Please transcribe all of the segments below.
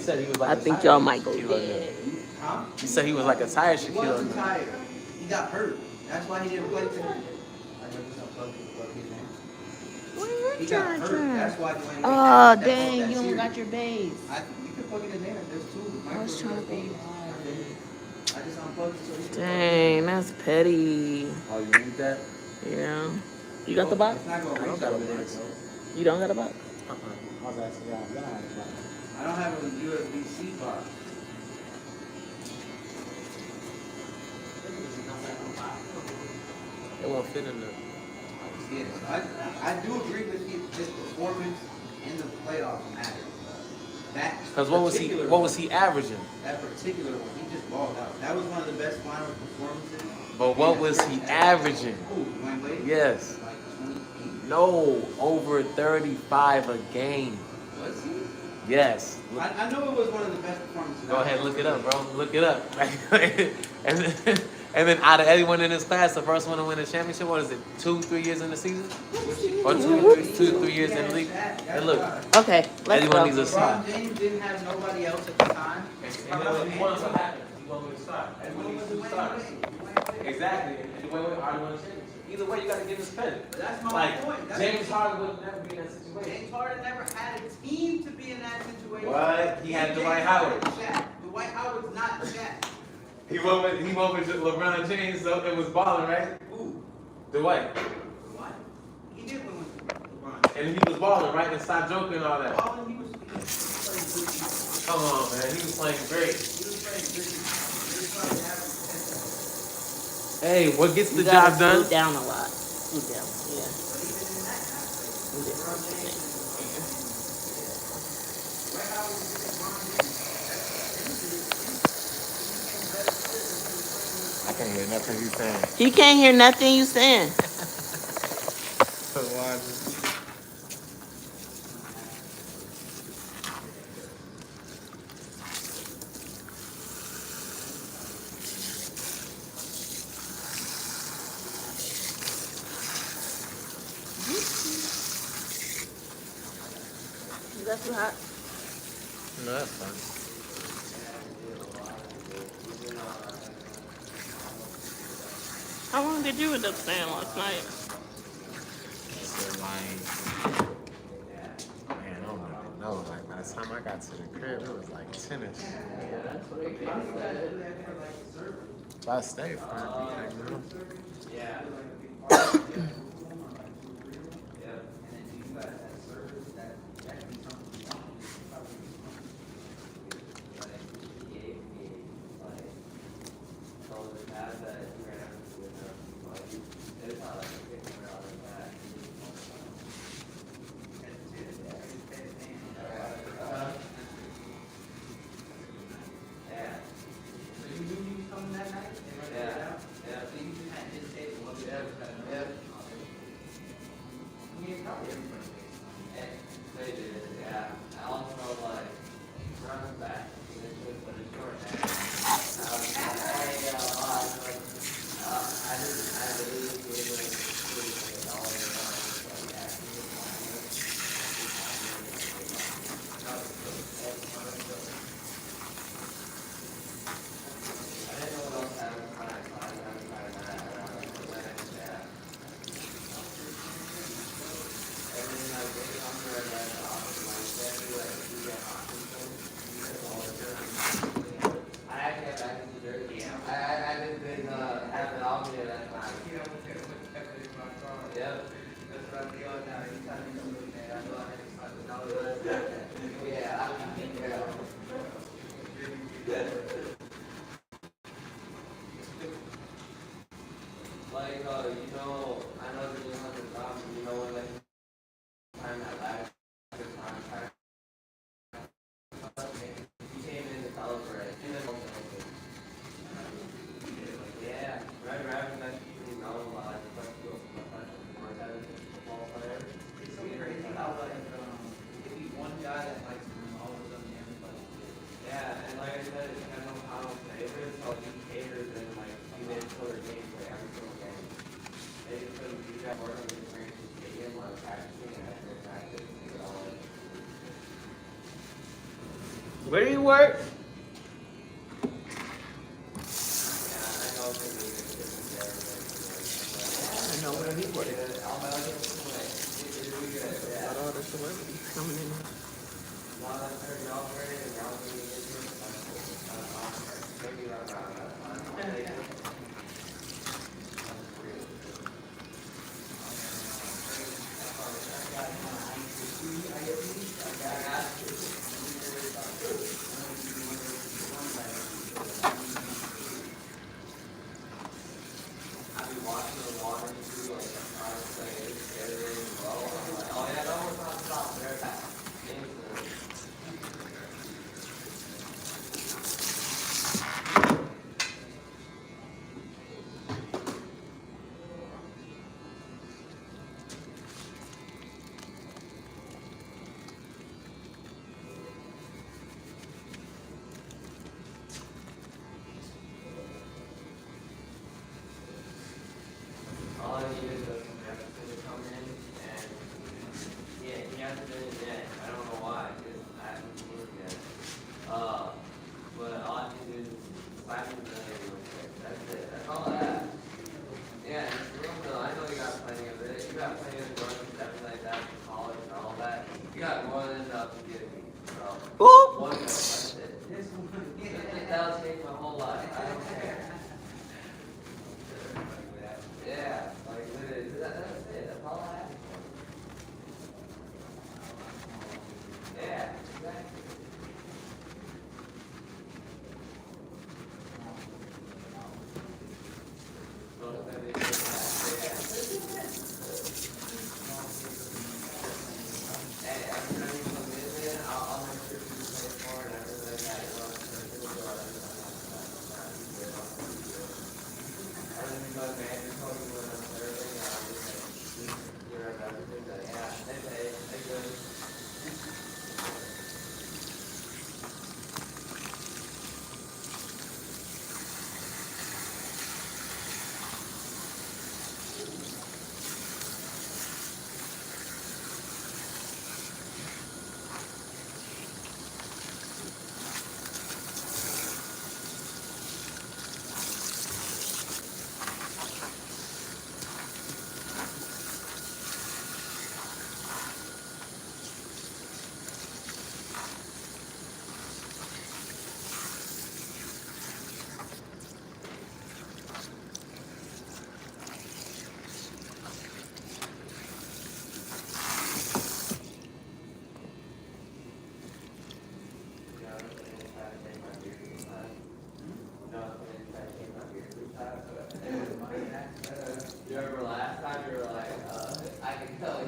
said he was like I a think tired y'all might go Shaquille dead. Huh? You said he was like a tired He Shaquille wasn't O'Neal. tired. He got hurt. That's why he didn't play today. He got hurt. That's why Dwayne Oh, Wade dang, you don't got your base. You can plug it in there. There's two. I was trying to go. I just unplugged it so you can Dang, that's petty. Oh, you need that? Yeah. You got the box? It's not going to reach over there, bro. You don't got a box? I was asking y'all. Y'all have a box. I don't have a USB-C box. It won't fit in there. Yes, I do agree with you. His performance in the playoffs matters. Because what was he averaging? That particular one, he just balled out. That was one of the best final performances. But what was he averaging? Who, Dwayne Wade? Yes. Like 28. No, over 35 a game. Was he? Yes. I know it was one of the best performances. Go ahead, look it up, bro. Look it up. and then out of everyone in this class, the first one to win a championship, what is it, 2-3 years in the season? Or 2-3 years in the league? And look, Okay, let's everyone go. needs a start. LeBron James didn't have nobody else at the time. And then he won, what happened? He won with a start. Everyone needs 2 stars. Exactly. And Dwayne Wade already won a championship. Either way, you got to give us credit. But that's my point. James Harden would never be in that situation. James Harden never had a team to be in that situation. What? He had Dwight Howard. Dwight Howard's not Shaq. He won with LeBron James, so it was balling, right? Who? Dwight. What? He did win with LeBron. And he was balling, right? And stop joking and all that. Balling, he was playing good defense. Come on, man. He was playing great. He was playing good defense. He was trying to have Hey, what gets the You gotta job done? slow down a lot. Slow down, yeah. but even in that aspect, LeBron James Dwight Howard was LeBron James. I can't hear nothing you saying. He can't hear nothing you saying. Is that too hot? No, that's fine. How long did you end up staying last night? So, man, I don't even know. Like, by the time I got to the crib, it was like 10ish. So I stayed for it, you know? Where do you work? I know where he works. Got all the celebrities coming in. Ooh. That'll take my whole life. I don't care. Yeah, like literally, that's it. That's all I ask for. Yeah, exactly. Hey, every time you come in there, I'll make sure you pay for it and everything like that. And then my manager told me when I'm serving, I'll just like, you're at everything, but yeah, they pay, they good. You remember last time you were like, I can tell you.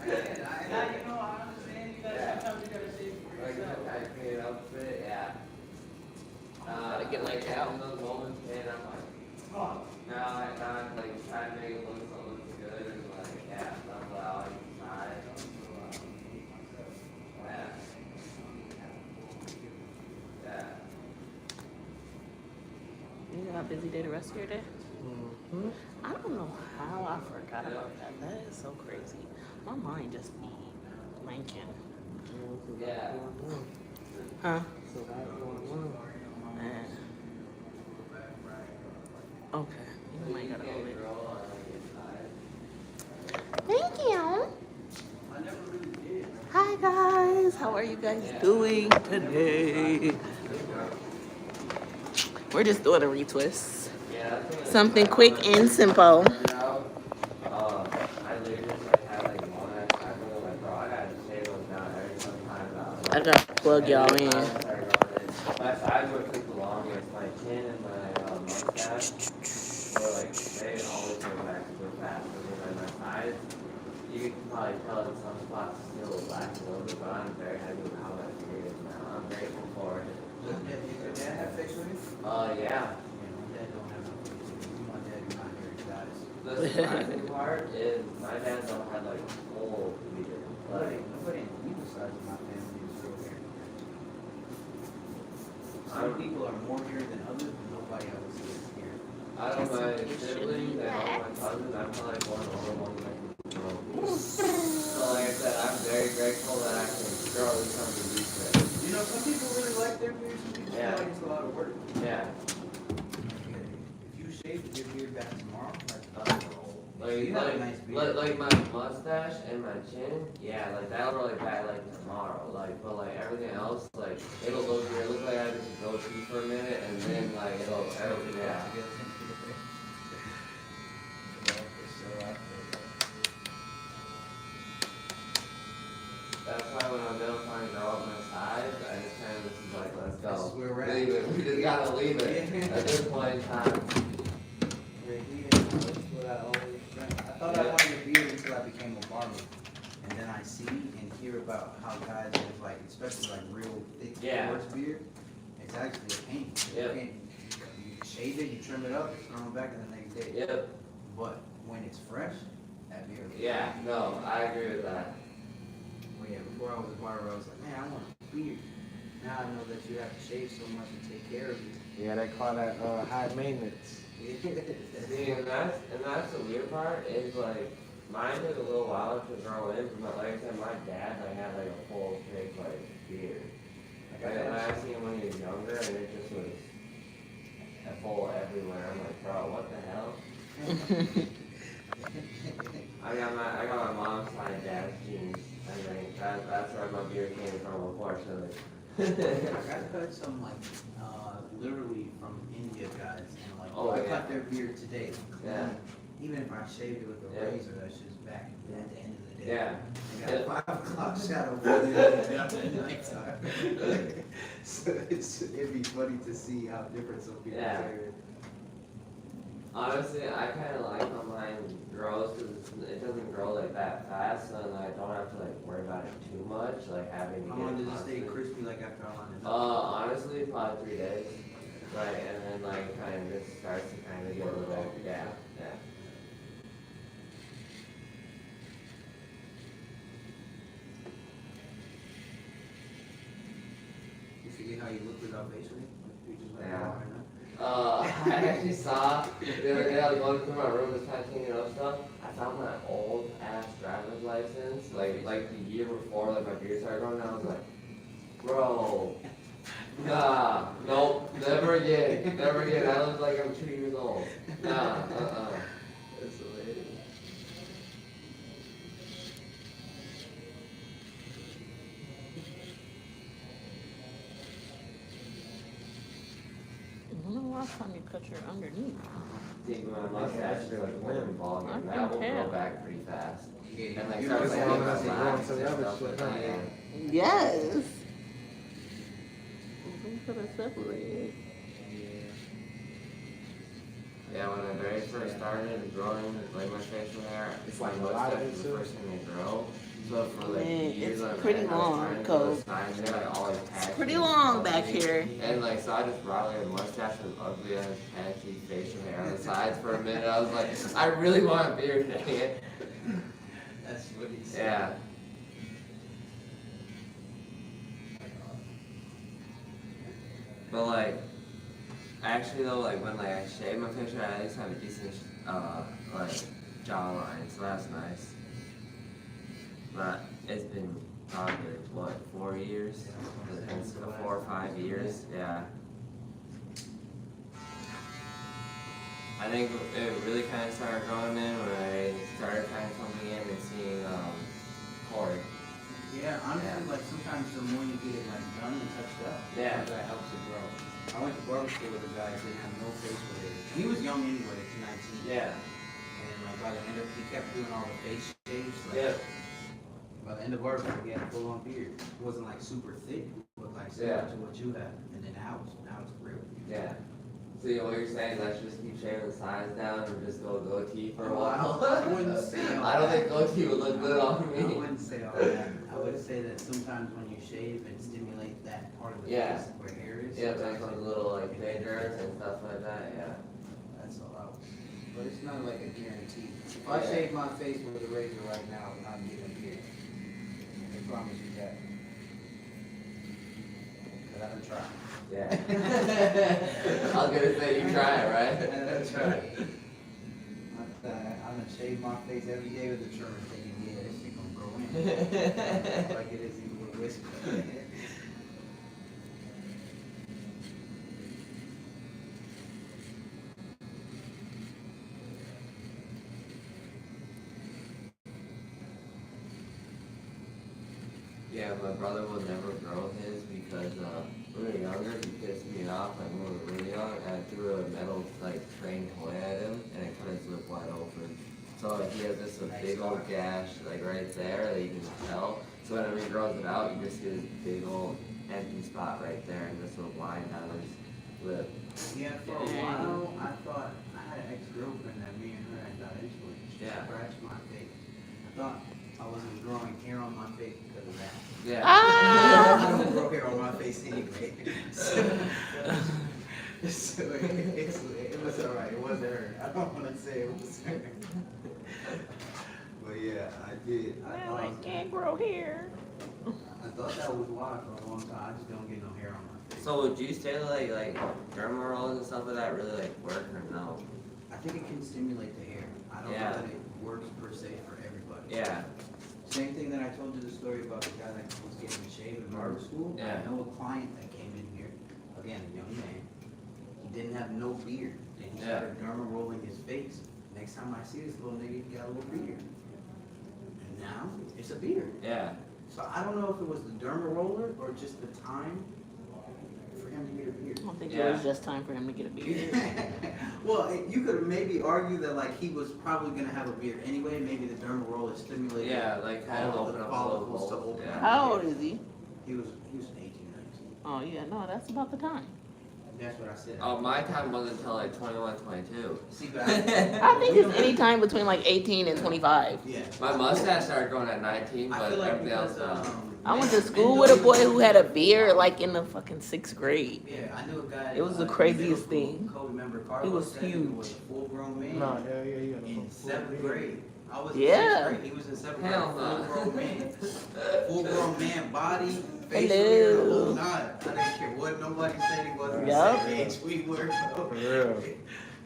I understand you guys, sometimes you gotta say for Like, yourself. I clean it up a bit, yeah. Gotta get like yeah, out. in those moments, man, I'm like, Oh, now I'm like trying to make it look so looks good and like, yeah, that's what I like to try. Yeah. Yeah. You got a busy day the rest of your day? Mm-hmm. I don't know how I forgot about that. That is so crazy. My mind just be blanking. Yeah. Huh? So that's going on. Man. Okay. You might gotta hold it. Thank you. Hi guys. How are you guys doing today? We're just doing a retwist. Something quick and simple. I literally just like had like one at a time, like, bro, I gotta say those down every time. I gotta plug y'all in. My sides were took the longest. My chin and my mustache were like they always go back so fast. And then my sides, you can probably tell that some spots still black a little bit, but I'm very happy with how that period is now. I'm grateful for it. Your dad have facial hair? Yeah. My dad don't have no facial. My dad not here, guys. The surprising part is my dad don't have like full beard. Nobody on either side of my family is real hair. Some people are more here than others, but nobody else is here. Out of my siblings and all my cousins, I'm probably one older one that can grow. So like I said, I'm very grateful that I can grow some of these things. You know, some people really like their beard, some people Yeah. feel like it's a lot of work. Yeah. If you shaved your beard back tomorrow, Like, you have a nice beard. like my mustache and my chin, yeah, like that'll roll back like tomorrow. Like, but like everything else, like it'll look weird. Look like I had just go goatee for a minute, and then like it'll, yeah. That's why when I'm done trying to grow up my size, I just kind of just like, let's go. This is where we're at. Leave it. We just gotta leave it at this point in time. I thought I wanted a beard until I became a barber. And then I see and hear about how guys with like, especially like real thick coarse beard, it's actually a pain. Yep. You shave it, you trim it up, throw it back in the next day. Yep. But when it's fresh, that beard looks Yeah, no, I agree with that. Well, yeah, before I was a barber, I was like, man, I want a beard. Now I know that you have to shave so much and take care of it. Yeah, they call that high maintenance. See, and that's the weird part is like mine took a little while to grow in, but like I said, my dad like had like a full thick like beard. Like I seen him when he was younger, and it just was a full everywhere. I'm like, bro, what the hell? I got my mom's side dad's genes. I think that's where my beard came from, unfortunately. I got cut some like literally from India guys, and like I cut their beard today. Yeah. Even if I shaved it with a razor, that's just back at the end of the day. Yeah. I got 5 o'clock shadow for the nighttime. So it'd be funny to see how different some people's hair is. Honestly, I kind of like how mine grows because it doesn't grow like that fast, so I don't have to like worry about it too much, like having to How get long it does it stay constant. crispy like after I line it up? Honestly, probably 3 days. Right, and then like kind of just starts to kind of get a little, yeah. You forget how you look without facial hair? You just like, Yeah. oh, I know. I actually saw the other day I was going through my room just kind of cleaning up stuff. I found my old ass driver's license, like the year before like my beard started growing. And I was like, bro, nah, nope, never again, never again. I look like I'm 2 years old. Nah, That's hilarious. When the last time you cut your underneath? See, my mustache is like really bald, I and can that will tell. grow back pretty fast. Yeah, And like you starts know, like long making as it grows lines to the and other stuff like shit, that. huh? Yeah. Yes. We could have separated. Yeah, when I very first started growing like my facial hair, It's my like a lot of mustache it was the too. first thing to grow. So for like Man, years it's on pretty end, I was long, trying to Cole. grow sides there, like always patchy. Pretty long back here. And like so I just brought like a mustache with ugly ass patchy facial hair on the sides for a minute. I was like, I really want a beard, dang it. That's what he said. Yeah. But like, actually though, like when like I shave my facial hair, I at least have a decent like jawline, so that's nice. But it's been probably what 4 years? It's been 4 or 5 years, yeah. I think it really kind of started growing in when I started kind of coming in and seeing Corey. Yeah, honestly, like sometimes the more you get it like done and touched up, Yeah. that helps it grow. I went to barber school with a guy who didn't have no facial hair. He was young anyway, 19. Yeah. And like by the end of, he kept doing all the face shaves. Like, Yeah. By the end of barber school, he had a full on beard. It wasn't like super thick, but like similar to what you have. And then now it's real. Yeah. So what you're saying is I should just keep shaving the sides down and just go goatee for a while? I wouldn't say all I don't that. think goatee would look good on I me. wouldn't say all that. I would say that sometimes when you shave and stimulate that part of the Yeah. face where hair is, Yeah, like those little like fingers and stuff like that, yeah. that's allowed. But it's not like a guarantee. If I Yeah. shave my face with a razor right now, I'm getting a beard. I promise you that. Cause I done tried. Yeah. I was gonna say you try it, right? That's right. I'm gonna shave my face every day with the trimmer, thinking, yeah, this shit gonna grow in. Like it is even with whisker. yeah, my brother would never grow his because when we were younger, he pissed me off like when we were really young, and I threw a metal like train toy at him, and it cut his lip wide open. So like, he has this big old gash like right there that you can tell. So whenever he grows it out, you just see this big old empty spot right there, and this little line down his lip. Yeah, for a while, I thought I had an ex-girlfriend that me and her had got into it. She scratched my face. I thought I wasn't growing hair on my face because of that. Yeah. Ah! I don't grow hair on my face anyway. So it was alright. It wasn't her. I don't want to say it was her. But yeah, I did. Well, I can't grow hair. I thought that was why for a long time. I just don't get no hair on my face. So would you say like dermarolling and stuff like that really like work or no? I think it can stimulate the hair. I don't know that it works per se for everybody. Yeah. Same thing that I told you the story about the guy that was getting shaved in barber school. Yeah. I know a client that came in here, again, a young man. He didn't have no beard. Then he started dermarolling his face. Next time I see this little nigga, he got a little beard. And now it's a beard. Yeah. So I don't know if it was the dermaroller or just the time for him to get a beard. I don't think it was just time for him to get a beard. Well, you could maybe argue that like he was probably gonna have a beard anyway. Maybe the dermaroller stimulated Like kind of all of open the up follicles to open up. How old is he? He was 18, 19. Oh yeah, no, that's about the time. That's what I said. Oh, my time wasn't until like 21, 22. See, but I think it's any time between like 18 and 25. yeah. My mustache started growing at 19, I but feel like everything else because I went to school with a boy who had a beard like in the fucking 6th grade. Yeah, I knew a guy. It was the craziest thing. Co-member He Carlos was said he huge. was a full-grown man No, hell yeah, in 7th grade. I was in Yeah. 6th grade. He was in 7th grade. Hell no. Full-grown man. Full-grown man, body, facial Hello. hair, the whole nine. I didn't care what nobody said. He wasn't Yup. the same age we were. Bro. For real.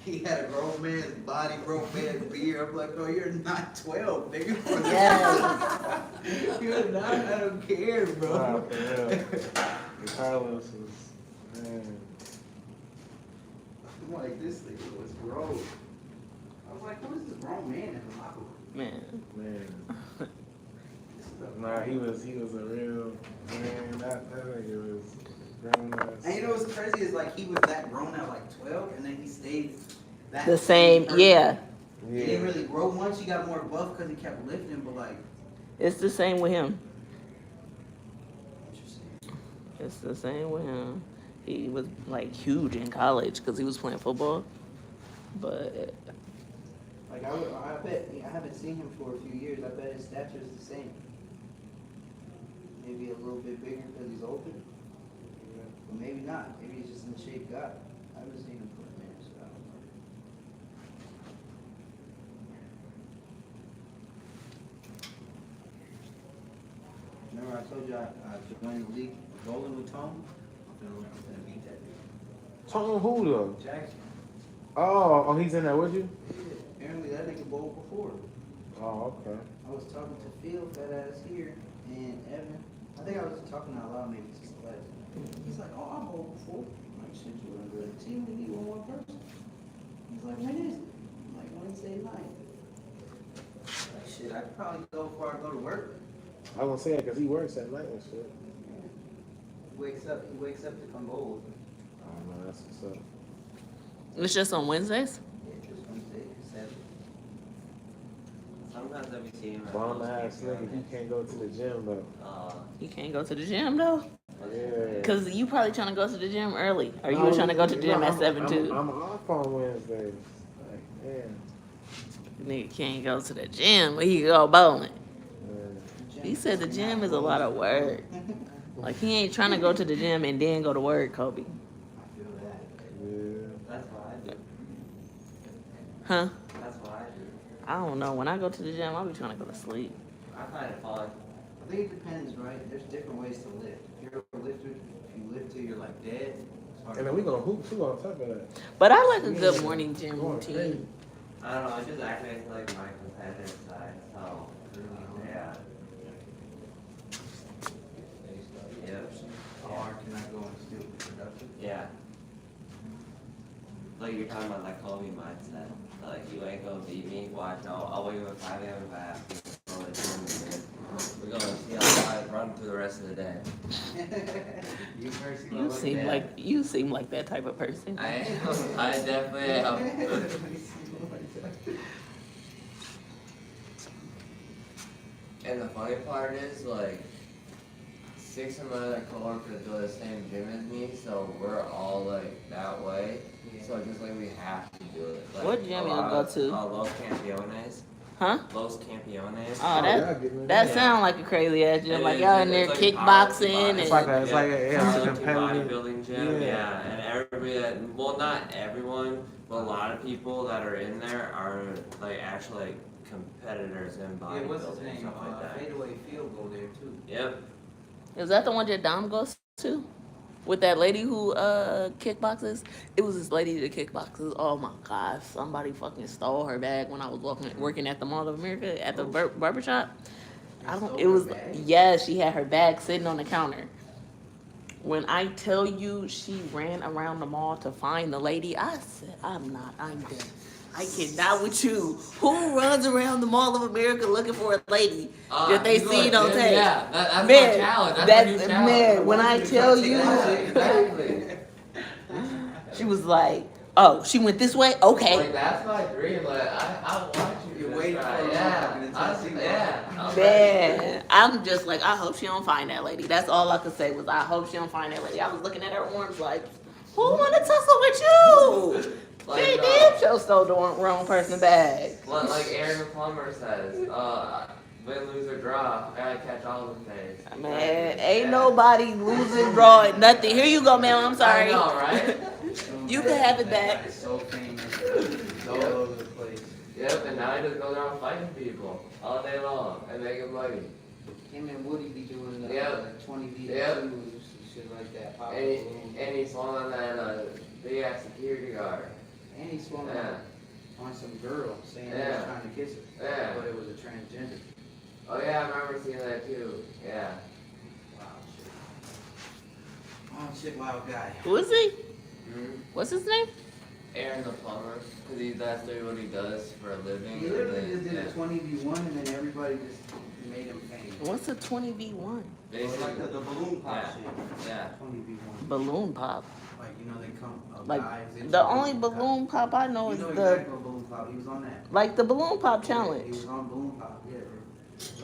He had a grown man's body, grown man's beard. I'm like, bro, you're not 12, nigga. Yes. You're not. I don't care, Nah, bro. for real. Carlos was, man. I'm like, this nigga was grown. I was like, who is this grown man in the locker room? Man. Man. This is a Nah, he was a real, man, that nigga was grown ass. And you know what's crazy is like he was that grown at like 12, and then he stayed that The same, person. yeah. He didn't really grow much. He got more buff because he kept lifting, but like, It's the same with him. interesting. It's the same with him. He was like huge in college because he was playing football. But Like I bet I haven't seen him for a few years. I bet his stature is the same. Maybe a little bit bigger because he's older, but maybe not. Maybe he's just in shape guy. I haven't seen him for a minute, so I don't know. Remember I told you I joined the league bowling with Tom? I'm gonna beat that dude. Tone who though? Jackson. Oh, he's in there with you? Yeah, apparently that nigga bowled before. Oh, okay. I was talking to Phil, fat ass here, and Evan. I think I was talking out loud maybe to Celeste. He's like, oh, I bowled before. I'm like, shit, you wanna go to the team? We need one more person. He's like, when is it? I'm like, Wednesday night. Like, shit, I could probably go before I go to work. I was gonna say it because he works at night and shit. He wakes up to come bowl with me. Oh, no, that's what's up. it's just on Wednesdays? Yeah, just Wednesday, 7. Sometimes I be seeing Bum ass nigga, he can't go to the gym though. You can't go to the gym though? Yeah. Because you probably trying to go to the gym early. Or you were trying to go to the gym at 7 too. I'm off on Wednesdays. Like, damn. Nigga can't go to the gym, but he can go bowling. Man. He said the gym is a lot of work. Like he ain't trying to go to the gym and then go to work, Kobe. I feel that. Yeah. That's what I do. Huh? That's what I do. I don't know. When I go to the gym, I'll be trying to go to sleep. I find it fun. I think it depends, right? There's different ways to lift. If you're a lifter, if you lift till you're like dead, it's hard. And then we gonna hoop too on top of that. But I like a good morning gym routine. I don't know, it just activates like my competitive side, so yeah. Yeah. How hard can I go and still be productive? Yeah. Like you're talking about that Kobe mindset. Like you ain't gonna beat me. Watch, I'll wake up at 5 a.m. fast. We're gonna see how high run through the rest of the day. You first You seem like that type of person. I am. I definitely am. And the funny part is, like, 6 of my other coworkers go to the same gym as me, so we're all like that way. So just like we have to do it. Like, What gym you go to? Los Campeones. Huh? Los Campeones. Oh, that sound like a crazy ass gym. Like It y'all is. in there It's like kickboxing It's and like a powerlifting competitive. bodybuilding gym. Yeah. Yeah, and everybody that, well, not everyone, but a lot of people that are in there are like actually like competitors in Yeah, bodybuilding what's his and name? stuff like that. Fadeaway Field go there too. Yep. is that the one that Dom goes to? With that lady who kickboxes? It was this lady that kickboxes. Oh my gosh, somebody fucking stole her bag when I was working at the Mall of America at the barber shop. It was, yeah, she had her bag sitting on the counter. When I tell you she ran around the mall to find the lady, I said, I'm dead. I cannot with you. Who runs around the Mall of America looking for a lady that they see on tape? Yeah, that's Man, my challenge. That's my new challenge. man, when I tell you, Exactly. she was like, oh, she went this way? Okay. Like, that's my dream. Like, I want you to You're waiting try. for Yeah. Man, I'm just like, I hope she don't find that lady. That's all I could say was, I hope she don't find that lady. I was looking at her arms like, who wanna tussle with you? Like, She damn sure stole the wrong person's bag. like Aaron the plumber says, win, lose, or draw, I gotta catch all of them days. Man, ain't nobody losing, drawing, nothing. Here you go, ma'am. I'm sorry. I know, right? You can have it back. It's so famous. It's all over the place. Yep, and now I just go around fighting people all day long and making money. Him and Woody be doing the Yep. 20 v Yep. 2s, shit like that. Pop And balloon. he swung on that big ass security guard. And he swung Yeah. on some girl saying he was Yeah. trying to kiss her. Yeah. But it was a transgender. Oh yeah, I remember seeing that too. Yeah. Wow, shit, wild guy. Who is he? Mm-hmm. What's his name? Aaron the plumber, because that's literally what he does for a living. He literally just did Yeah. a 20v1 and then everybody just made him famous. What's a 20v1? Or like the balloon pop Yeah. shit. Yeah. 20v1. Balloon pop. Like, you know, they come, Like, guys into the only pop. balloon pop I know You is know the, exactly what balloon pop, he was on that. like the balloon pop He challenge. was on balloon pop, yeah.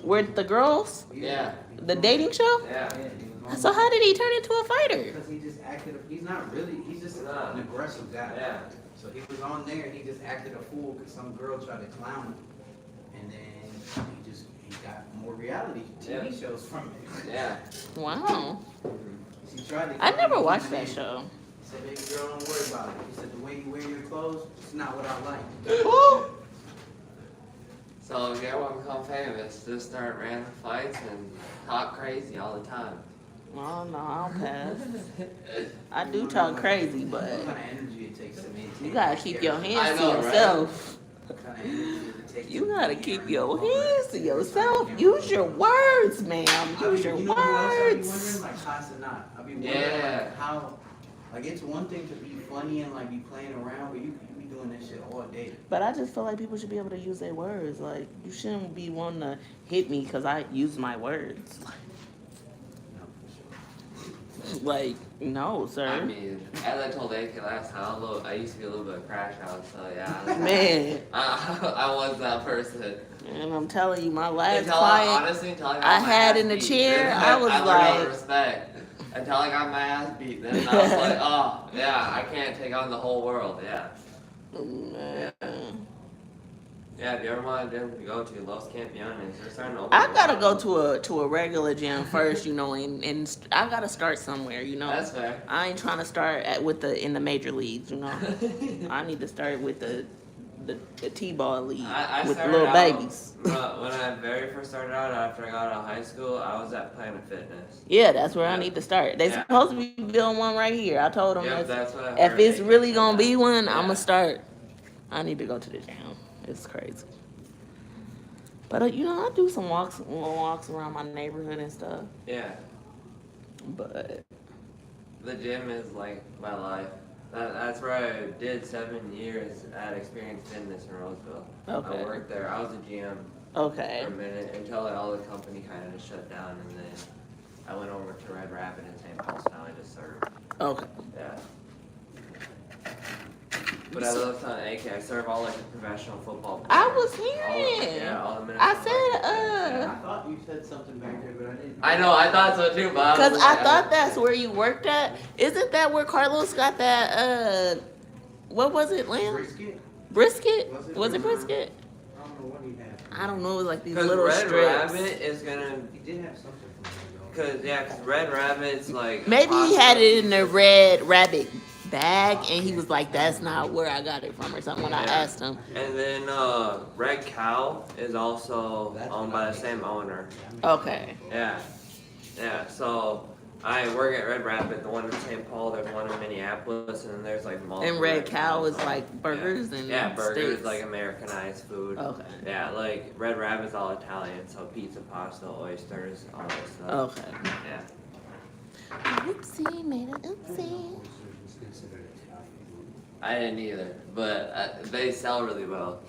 With the girls? Yeah. The dating show? Yeah. Yeah, he was on So how did he turn into a fighter? Because he just acted, he's not really, he's just Nah. an aggressive guy. Yeah. So he was on there and he just acted a fool because some girl tried to clown him. And then he got more reality TV Yeah. shows from it. Yeah. Wow. She tried to I clown never him, watched and that then show. He said, baby girl, don't worry about it. He said, the way you wear your clothes, it's not what I like. So if you ever want to become famous, just start random fights and talk crazy all the time. Oh no, I'll pass. I do talk crazy, but What kind of energy it takes to maintain. you gotta that keep your character? hands to I know, right? yourself. What kind of energy does it take You to gotta be keep Aaron your Palmer? hands to yourself. Use your words, ma'am. Use your You know who else I be words. wondering? Like Casanat. I be wondering Yeah. like how, like it's one thing to be funny and like be playing around, but you be doing this shit all day. But I just feel like people should be able to use their words. Like, you shouldn't be wanting to hit me because I use my words. No, for sure. Like, no, sir. I mean, as I told AK last time, I used to be a little bit of a crash out, so yeah. Man, I was that person. and I'm telling you, my last Until client, honestly, until I got I my had ass in the beat, chair, then I was learned like- respect. Until I got my ass beat, then I was like, oh, yeah, I can't take on the whole world, yeah. man. Yeah, if you ever want a gym to go to, Los Campeones, they're starting to open I a gotta lot. go to a regular gym first, you know, and I gotta start somewhere, you know. That's fair. I ain't trying to start in the major leagues, you know. I need to start with the T-ball league I with started little out, babies. When I very first started out after I got out of high school, I was at Planet Fitness. Yeah, that's where I Yeah. need to start. They Yeah. supposed to be building one right here. I told them Yep, that's what I if heard. it's They really said gonna that. be one, Yeah. I'ma start. I need to go to the gym. It's crazy. But you know, I do some walks around my neighborhood and stuff. Yeah, But the gym is like my life. That's where I did 7 years at Experience Fitness in Roseville. Okay. I worked there. I was a GM okay, for a minute until all the company kind of shut down, and then I went over to Red Rabbit in St. Paul, so now I just serve. Okay. Yeah. But I love telling AK, I serve all like the professional football players. I was All hearing. all the I Minnesota said, Vikings. I thought you said something back there, but I didn't. I know, I thought so too, but because was I like, thought that's where you worked at. Isn't that where Carlos got that? What was it, lamb? Brisket? Brisket? Was it Was it brisket? brisket? I don't know what he had. I don't know. It was like these because little Red strips. Rabbit is gonna, He did have something from there, cause Red Rabbit's like. Maybe he had pasta. it in the Red Rabbit bag, and he was like, "That's not where I got it from," or something. When I Yeah. asked him, And then Red Cow is also owned by the same owner. okay, Yeah. Yeah, so I work at Red Rabbit, the one in St. Paul, there's one in Minneapolis, and then there's like multiple. and Red Cow is Cows. like burgers and Yeah, burgers, steaks. like Americanized food. Okay. Yeah, like Red Rabbit's all Italian, so pizza, pasta, oysters, all that stuff. Okay. Yeah. Oopsie, made an oopsie. I didn't either, but they sell really well.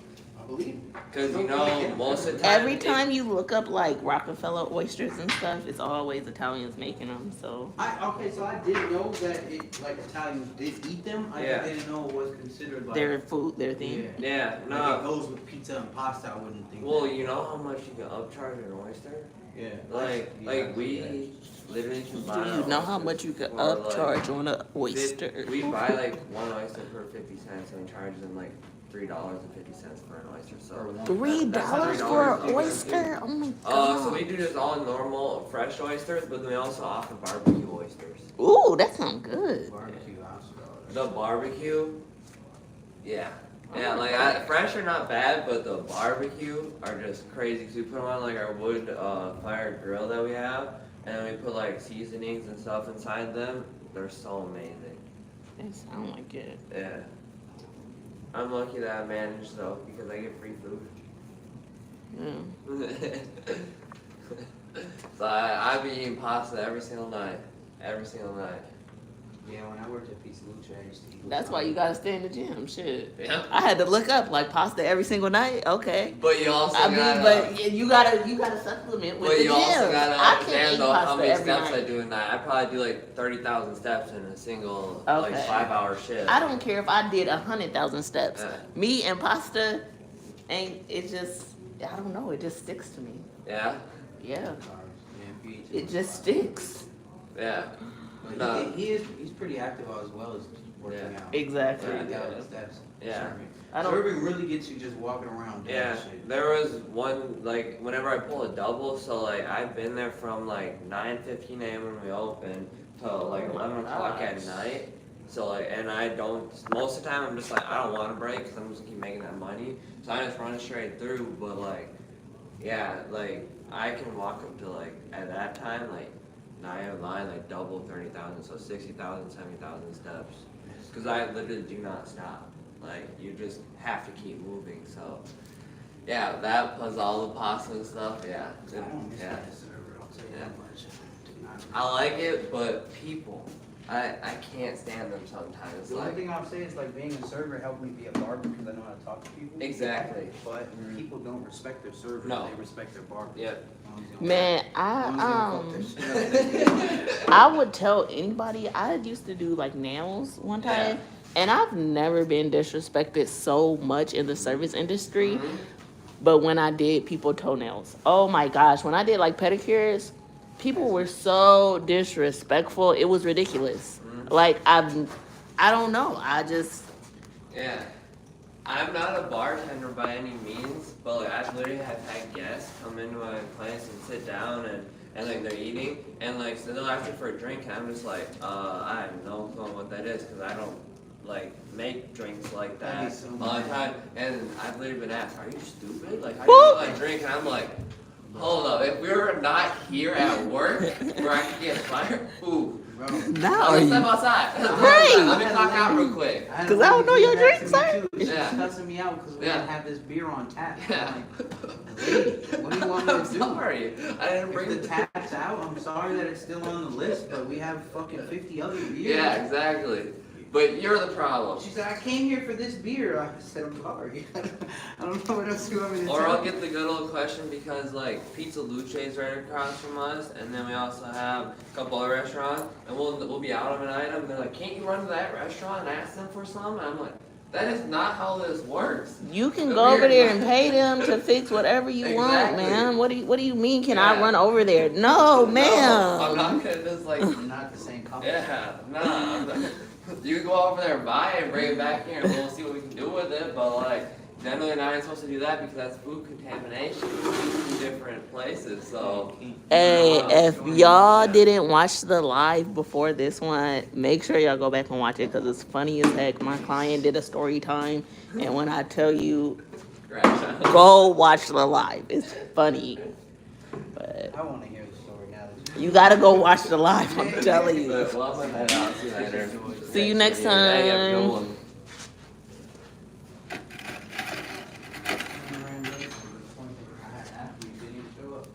I believe. Because, you know, most of the time. Every time you look up like Rockefeller oysters and stuff, it's always Italians making them. So Okay, so I did know that like Italians did eat them. I Yeah. just didn't know it was considered like their food, their thing. Yeah, Like it no. goes with pizza and pasta. I wouldn't think. Well, that. you know how much you can upcharge an oyster? Yeah. Like we literally can buy. Do you know how much you could for, like, upcharge on an oyster? We buy like one oyster for 50 cents and we charge them like $3.50 for an oyster. So $3 for an oyster? Oh my so god! we do just all normal fresh oysters, but then we also offer barbecue oysters. Ooh, that sounds good. Barbecue house. The barbecue, yeah. Yeah, like fresh are not bad, but the barbecue are just crazy because we put them on like our wood fire grill that we have, and then we put like seasonings and stuff inside them. They're so amazing. It sounds like it. Yeah. I'm lucky that I manage though because I get free food. Yeah. So I be eating pasta every single night. Every single night. Yeah, when I worked at Pizza Lucha, I used to eat. That's why you gotta stay in the gym. Shit. Yeah. I had to look up like pasta every single night. Okay. But you also I mean, gotta, but you gotta supplement with but the you gym. also gotta I can't understand eat though how pasta many every steps I night. do in that. I probably do like 30,000 steps in a single like Okay. 5-hour shift. I don't care if I did 100,000 steps. Yeah. Me and pasta, ain't it just? I don't know. It just sticks to me. Yeah. Yeah. Yeah, It just sticks. Yeah. But No. he's pretty active as well as working Yeah. out. Exactly. 30,000 steps. Yeah. Serving. I don't. Serving really gets you just walking around doing Yeah, shit. there was one, like, whenever I pull a double, so, like, I've been there from, like, 9:15 a.m. when we open till, like, 11 o'clock at Nice. night. So, like, and I don't, most of the time I'm just like, I don't want to break because I'm just gonna keep making that money. So I just run straight through, but, like, yeah, like, I can walk up to, like, at that time, like, not even lying, like, double 30,000, so 60,000, 70,000 steps. Because I literally do not stop. Like, you just have to keep moving, so. Yeah, that plus all the pasta and stuff, yeah. I don't miss Yeah. that server, I'll tell you Yeah. that much. Do not- I like it, but people, I can't stand them sometimes. The only Like, thing I'll say is like being a server helped me be a barber because I know how to talk to people. exactly. But people don't respect their servers, No. they respect their barber. Yep. Man, I would tell anybody. I used to do like nails one time, and I've never been disrespected so much in the service industry. Mhm. But when I did people toenails, oh my gosh, when I did like pedicures, people were so disrespectful. It was ridiculous. Mhm. Like I don't know. I just Yeah. I'm not a bartender by any means, but like I literally have had guests come into my place and sit down and like they're eating and like so they'll ask me for a drink and I'm just like, I have no clue what that is because I don't like make drinks like that That'd be so all the nice. time. And I've literally been asked, are you stupid? Like how do you get my drink? And I'm like, hold up, if we were not here at work where I could get fired, ooh. Bro, now Let's step outside. Right. Let me clock out real quick. had 'Cause a I don't know lady your do that drink, to me, sir. too. She Yeah. was cussing me out because we Yeah. didn't have this beer on tap. Yeah. I'm like, lady, what do you want me I'm to do? sorry. I didn't If bring the tap's out, I'm sorry that it's still on the list, but we have fucking 50 other beers. Yeah, exactly. But you're the problem. She said, I came here for this beer. I said, I'm sorry. I don't know what else you want me to Or tell I'll you. get the good old question because like Pizza Luce's right across from us, and then we also have a couple other restaurants, and we'll be out of an item. They're like, can't you run to that restaurant and ask them for some? And I'm like, that is not how this works. You can The go over beer- there and pay them to fix whatever you want, Exactly. man. What do you mean? Can I Yeah. run over there? No, I'm ma'am. not gonna just like. You're not the same company. Yeah, nah. I'm not- You can go over there and buy it and bring it back here, and we'll see what we can do with it. But like, generally, not even supposed to do that because that's food contamination in different places. So. Hey, if y'all didn't watch the live before this one, make sure y'all go back and watch it because it's funny as heck. My client did a story time, and when I tell you, go watch the live. It's funny. But I want to hear the story now that you gotta go watch the live. I'm telling you. Well, I'm gonna head out. See you later. See you next Yeah, you have a good time. one. after you didn't even show up.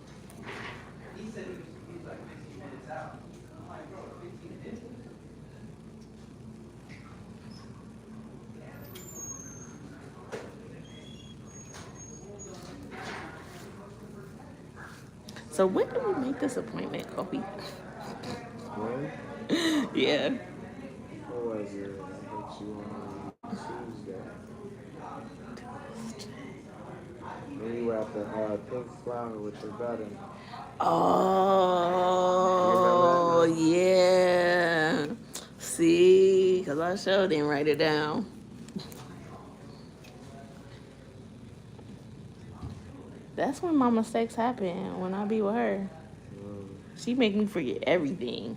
He said he's like 15 minutes out. I'm like, bro, 15 minutes? So when did we make this appointment, Kobe? When? Yeah. What was it? I hit you on Tuesday. When you were at the Pink Flower with your brother. Oh, yeah. See, because I sure didn't write it down. That's when my mistakes happen, when I be with her. She make me forget everything.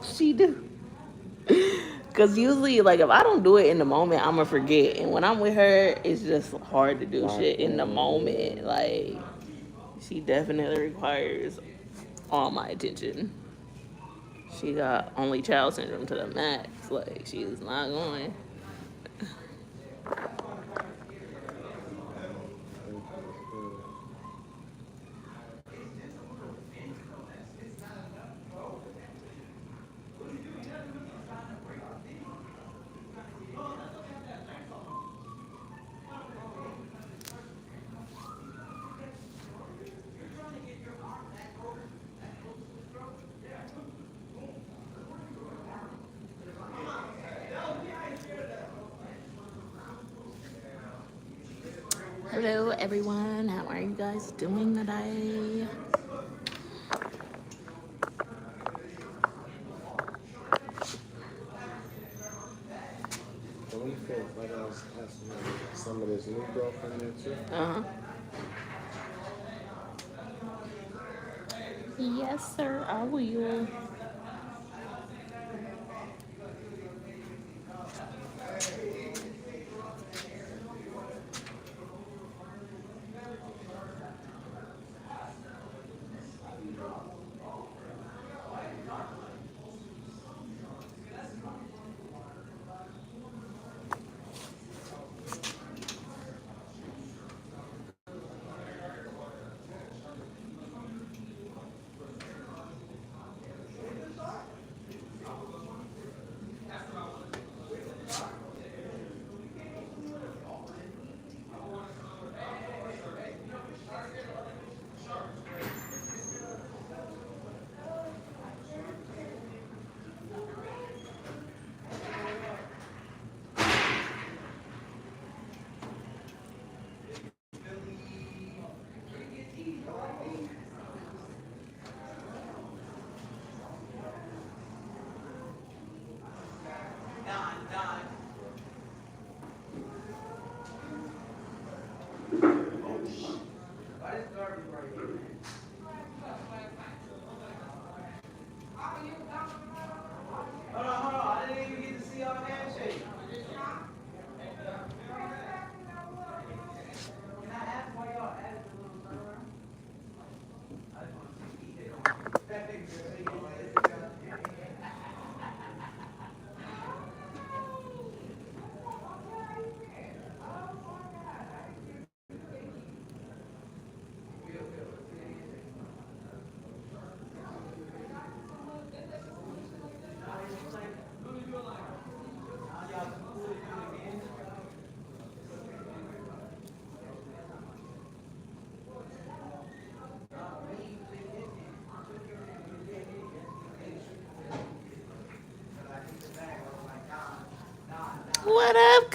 She do. Because usually, like, if I don't do it in the moment, I'm going to forget. And when I'm with her, it's just hard to do shit in the moment. Like, she definitely requires all my attention. She got only child syndrome to the max. Like, she is not going. Hello, everyone. How are you guys doing today? Can we fit like some of this new growth in there too? Uh-huh. Yes, sir, I will.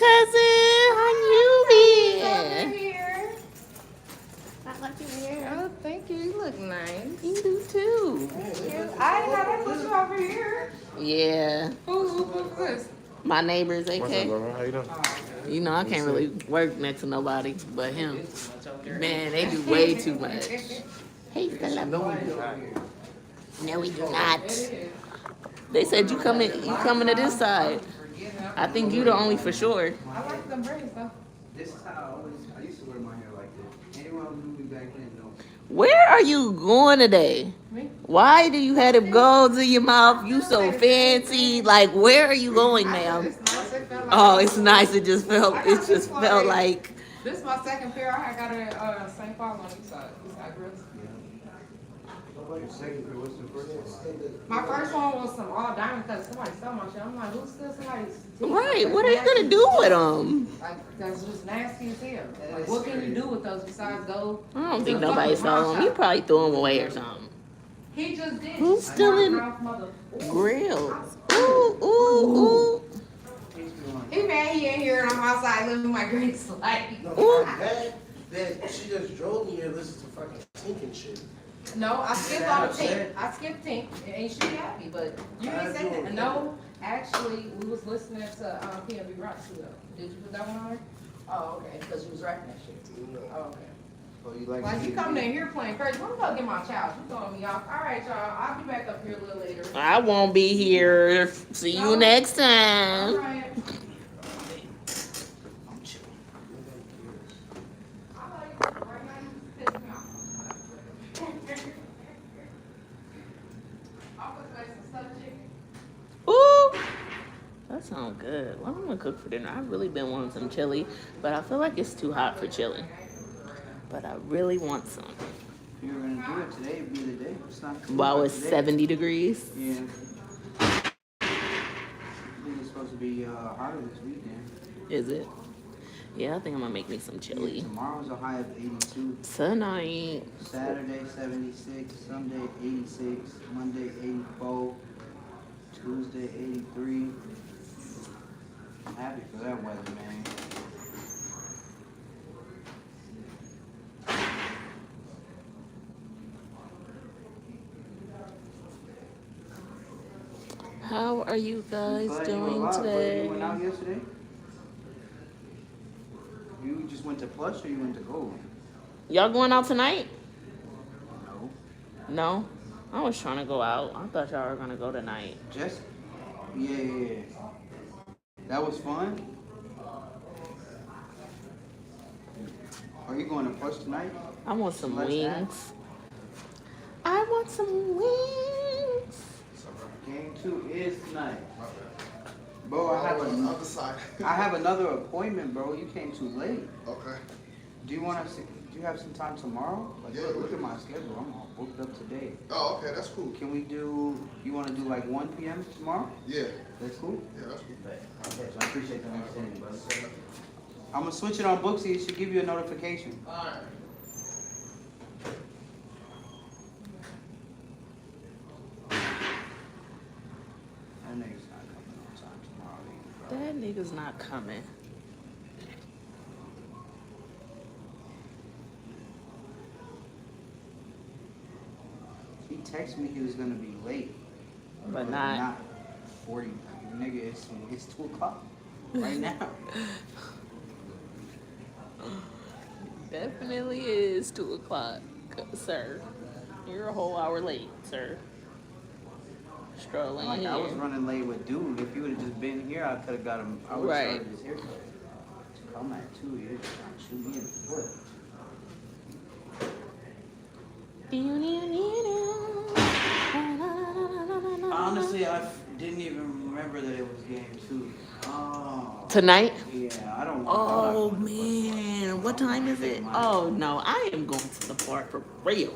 cousin. How you been? Here. I like your hair. Oh, thank you. You look nice. You do too. Thank you. I didn't know they put you over here. Yeah. Who's this? My neighbor's What's up, AK. brother? How you doing? You know, I can't really work next to nobody but him. Man, they do way too much. Hey, fella. No, we don't here. No, we do not. They said you coming to this side. I think you the only for sure. I like them braids though. This is how I used to wear my hair like this. Anyone who knew me back then know. Where are you going today? Me? Why do you have them golds in your mouth? You so fancy. Like, where are you going, ma'am? It's nice. It felt like Oh, it's nice. It just felt like. This is my second pair. I got it at St. Paul on each side. Grills. Your second pair, what's the first one? My first one was some all diamond because somebody stole my shit. I'm like, who's still somebody's? Right. What are you gonna do with them? Like, that's just nasty as hell. Like, what can you do with those besides go? I don't think nobody saw them. You probably threw them away or something. He just did. Who's stealing grills? Ooh, ooh, ooh. He mad he in here and I'm outside living my greatest life. No, fuck that. That she just drove me here and listened to fucking Tink and shit. No, I skipped all the Tink. I skipped Tink, and she happy, but you ain't saying that. No, actually, we was listening to PNB Rock too, though. Did you put that one on there? Oh, okay, because you was rapping that shit. Oh, okay. Oh, you like Like, you coming in here playing crazy. Let me go get my child. You throwing me off. All right, y'all. I'll be back up here a little later. I won't be here. See you next All time. right. I'm chilling. I like it. Right now, you piss me off. I'll put like some stuffed chicken. Ooh. That sounds good. What am I gonna cook for dinner? I've really been wanting some chili, but I feel like it's too hot for chili. But I really want some. If you were gonna do it today, it'd be the day. It's not cool While about it's today. 70 degrees. Yeah. I think it's supposed to be hotter this weekend. Is it? Yeah, I think I'm gonna make me some Yeah, chili. tomorrow's a high of 82. Tonight. Saturday 76. Sunday 86. Monday 84. Tuesday 83. I'm happy for that weather, man. How are you guys Glad you doing alive, buddy. today? You went out yesterday? You just went to Plush or you went to Gold? Y'all going out tonight? No. No? I was trying to go out. I thought y'all were gonna go tonight. Just? Yeah. That was fun? Are you going to Plush tonight? I want some Let's wings. I want some wings. Game 2 is tonight. Bro, I On the other side. have another appointment, bro. You came too late. Okay. Do you want to? Do you have some time tomorrow? Like, Yeah, look we at can. my schedule. I'm all booked up today. Oh, okay, that's cool. Can we do? You want to do like 1 p.m. tomorrow? Yeah, That's cool. yeah, that's cool. Okay, so I appreciate the understanding, brother. I'm gonna switch it on Booksy. It should give you a notification. Alright. That nigga's not coming on time tomorrow either, bro. That nigga's not coming. He texted me he was gonna be late. But not. 40. Nigga, it's 2 o'clock right now. Definitely is 2 o'clock, sir. You're a whole hour late, sir. Strolling Like, here. I was running late with dude. If you would have just been here, I could have got him. I would have Right. started his haircut. To come at 2, you're just trying to shoot me in the foot. Honestly, I didn't even remember that it was game 2. Oh. Tonight? Yeah, I don't. Oh man, what time is it? Oh no, I am going to the park for real.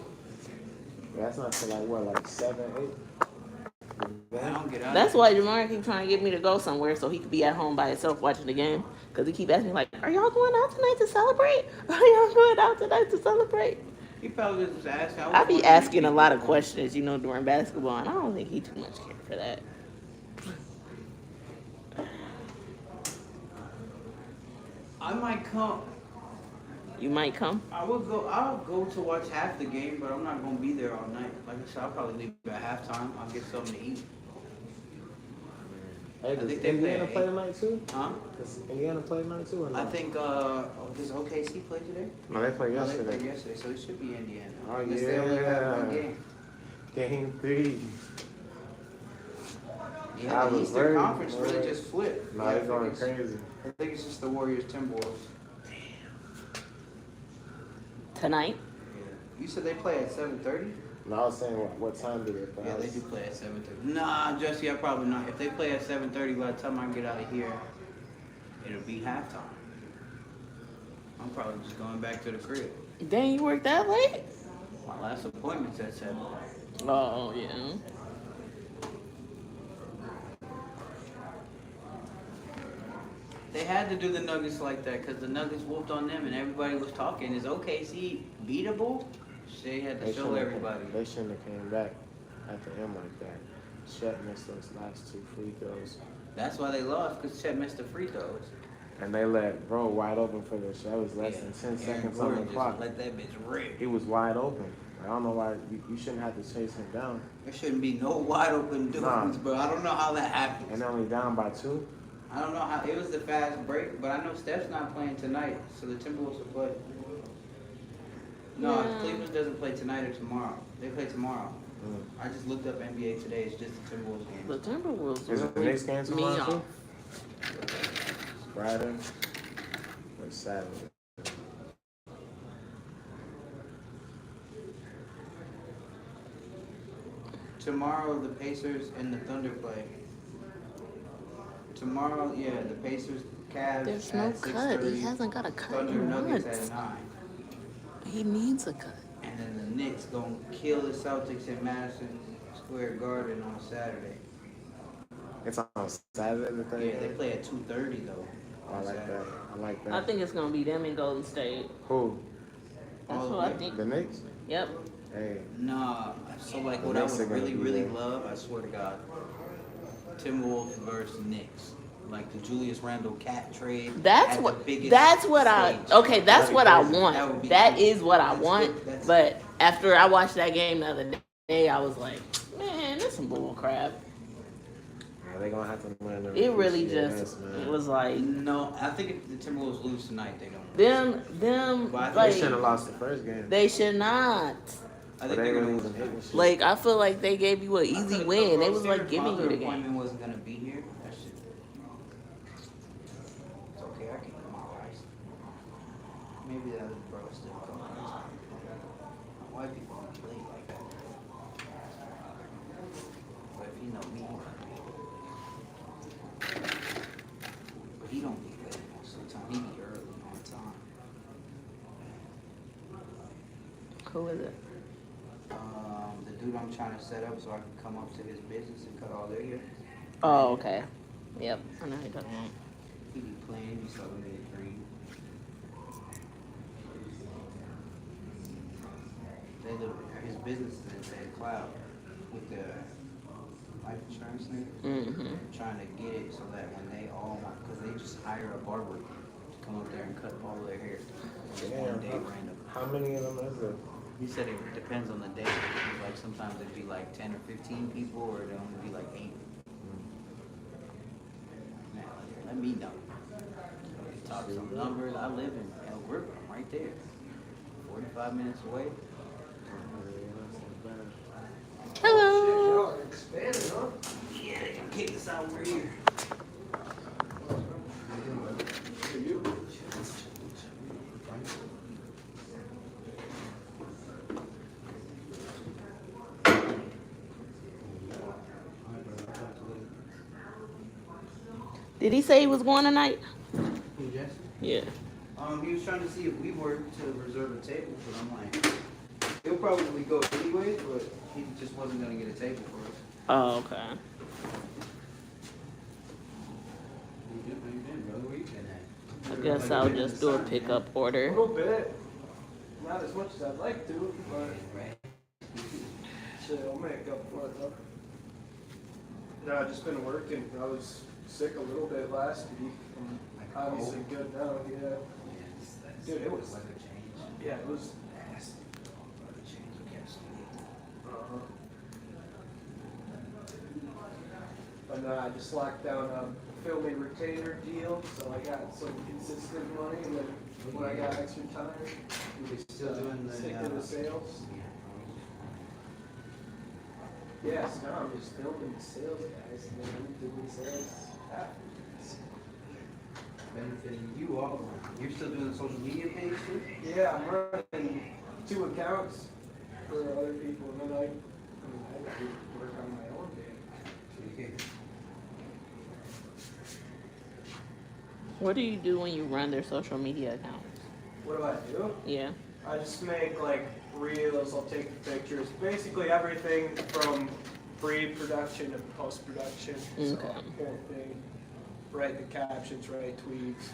That's not till like what, like 7, 8? I don't get out. That's why Jamar keep trying to get me to go somewhere so he could be at home by himself watching the game. Cause he keep asking me like, "Are y'all going out tonight to celebrate? Are y'all going out tonight to celebrate?" He probably just was asking. I be asking a lot of questions, you know, during basketball, and I don't think he too much care for that. I might come. You might come. I'll go to watch half the game, but I'm not gonna be there all night. Like I said, I'll probably leave at halftime. I'll get something to eat. Hey, I does think they Indiana play play at tonight too? Huh? Does Indiana play tonight too or no? I think does OKC play today? No, they played No, they yesterday. played yesterday, so it should be Indiana. Oh, Unless they only got one yeah. game. Game 3. Yeah, I the was Eastern worried, Conference really man. just flipped. No, Yeah, they're going crazy. I think it's just the Warriors Timberwolves. Tonight? Yeah. You said they play at 7:30? No, I was saying what time do they play? Yeah, they do play at 7:30. Nah, Jesse, I probably not. If they play at 7:30, by the time I get out of here, it'll be halftime. I'm probably just going back to the crib. Dang, you work that late? My last appointment's at 7. Oh, yeah. They had to do the Nuggets like that because the Nuggets whooped on them and everybody was talking. Is OKC beatable? They had to show everybody. They shouldn't have came back at the end like that. Chet missed those last 2 free throws. That's why they lost, because Chet missed the free throws. And they let bro wide open for the shot. It was less than 10 seconds on the clock. Let that bitch rip. He was wide open. I don't know why you shouldn't have to chase him down. There shouldn't be no wide open dudes, Nah. bro. I don't know how that happened. And only down by 2. I don't know how. It was the fast break, but I know Steph's not playing tonight, so the Timberwolves will play. No, Yeah. Cleveland doesn't play tonight or tomorrow. They play tomorrow. I just looked up NBA today. It's just the Timberwolves game. The Timberwolves Is it the next game me tomorrow off. too? Friday or Saturday? Tomorrow, the Pacers and the Thunder play. Tomorrow, yeah, the Pacers, Cavs There's at no cut. 6:30. He hasn't got a cut Thunder in Nuggets months. at 9. He needs a cut. And then the Knicks gonna kill the Celtics in Madison Square Garden on Saturday. It's on Saturday the third. Yeah, they play at 2:30 though. I like that. I like that. I think it's gonna be them in Golden State. Who? That's All the what I way. think. The Knicks? Yep. Hey, Nah, so like The what I Knicks are would gonna really, be really there. love, I swear to God, Timberwolves versus Knicks. Like the Julius Randle cat trade. That's at what. the biggest That's what I. stage. Okay, that's what I That would want. be That cool. is what I That's want. good. That's- But after I watched that game the other day, I was like, man, this some bull crap. yeah, they gonna have to win. them It really this year, just. man. It was like No, I think if the Timberwolves lose tonight, they don't. them. But I think They Like shouldn't have lost the first game. they should not. I But think they they're were gonna losing lose hitting tonight. shit. Like I feel like they gave you an easy I win. thought They was like Sarah's giving you father the game. appointment wasn't gonna be here. That shit. It's okay. I can eat my rice. Maybe the other bro still cooking. White people don't play like that. But if you know me, but he don't be late most of the time. He be early on time. Who is it? The dude I'm trying to set up so I can come up to his business and cut all their hair. Oh, okay. Yep. I know who you're talking about. He be playing, he be selling me a dream. His business is in St. Cloud with the life insurance thing. Mm-hmm. Trying to get it so that when they all want, because they just hire a barber to come up there and cut all their hair. Just one day random. How many of them is there? He said it depends on the day. Like sometimes it'd be like 10 or 15 people, or it'd only be like 8. Man, let me know. Talk some numbers. I live in El River. I'm right there. 45 minutes away. Hello. Y'all expanded, huh? Yeah, they can kick us out. We're here. Did he say he was going tonight? Who, Jesse? Yeah. He was trying to see if we were to reserve a table, but I'm like, he'll probably go anyway, but he just wasn't gonna get a table for us. Oh, okay. How you been, brother? Where you been at? I guess I'll just do a pickup A order. little bit. Not as much as I'd like to, but shit, I'll make up for it though. No, I've just been working. I was sick a little bit last week. obviously good now, yeah. Dude, it was, yeah, it was, but no, I just locked down a filming retainer deal, so I got some consistent money, and then when I got extra time, Still doing the, stick to the sales. Yes, no, I'm just filming the sales guys, and then I'm doing sales after. benefiting you all. You're still doing the social media page too? Yeah, I'm running 2 accounts for other people, and then I gotta work on my own game. What do you do when you run their social media accounts? What do I do? Yeah. I just make like reels, I'll take the pictures, basically everything from pre-production to post-production. So, Okay. whole thing. Write the captions, write tweets,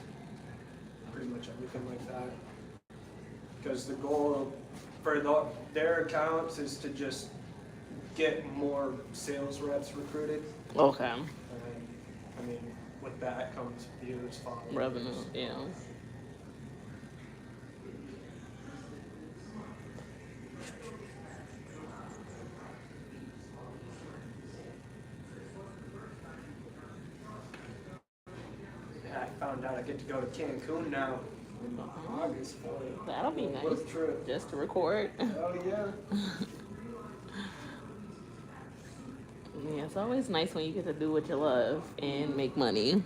pretty much everything like that. Because the goal for their accounts is to just get more sales reps recruited. Okay. And I mean, with that comes views, followers. Revenue, yeah. Yeah, I found out I get to go to Cancun now in August for That'll be a nice. work trip. Just to record. Oh yeah. Yeah, it's always nice when you get to do what you love and make money.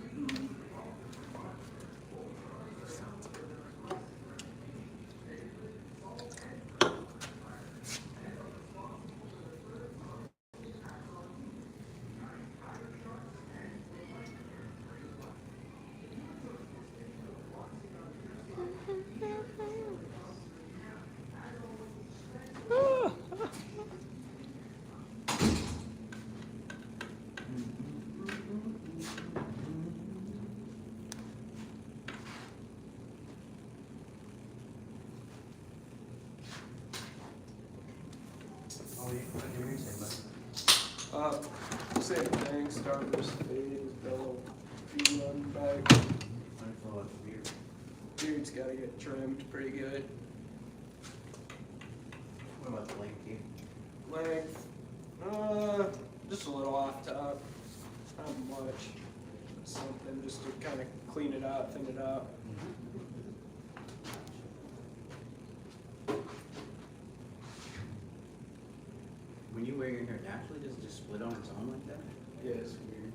Oh, what did you say, Same thing, starters, fades, double, feed run back. bud? Weird. Beard's gotta get trimmed pretty good. What about the length here? Length, just a little off top, not much. Something just to kind of clean it out, thin it out. When you wear your hair naturally, does it just split on its own like that? Yeah, it's weird.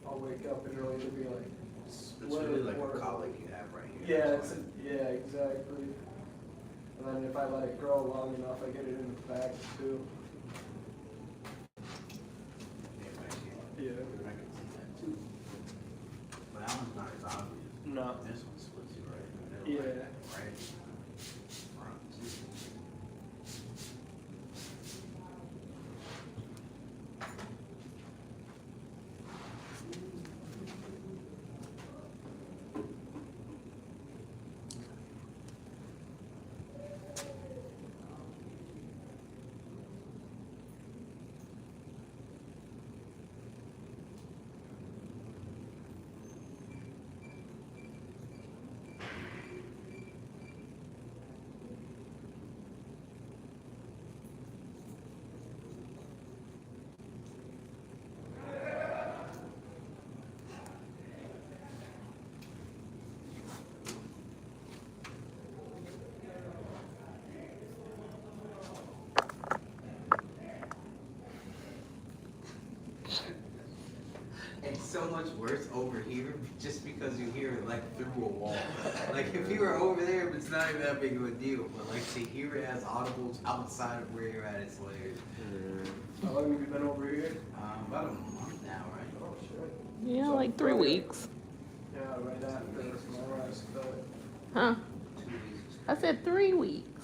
I'll wake up and it'll either be like It's split really like or a colic you have right here. yeah, That's yeah, exactly. And then if I let it grow long enough, I get it in the back too. why. Yeah, back Yeah. here. I can see that too. But that one's not as obvious. No. This one splits you right in the middle. Yeah. Right. Front. It's so much worse over here just because you hear it like through a wall. Like if you were over there, it's not even that big of a deal. But like to hear it as audibles outside of where you're at, it's hilarious. How long have you been over here? About a month now, right? Oh shit. Yeah, So, like 3 weeks. Yeah, right after my last cut. Huh? 2 weeks. I said 3 weeks.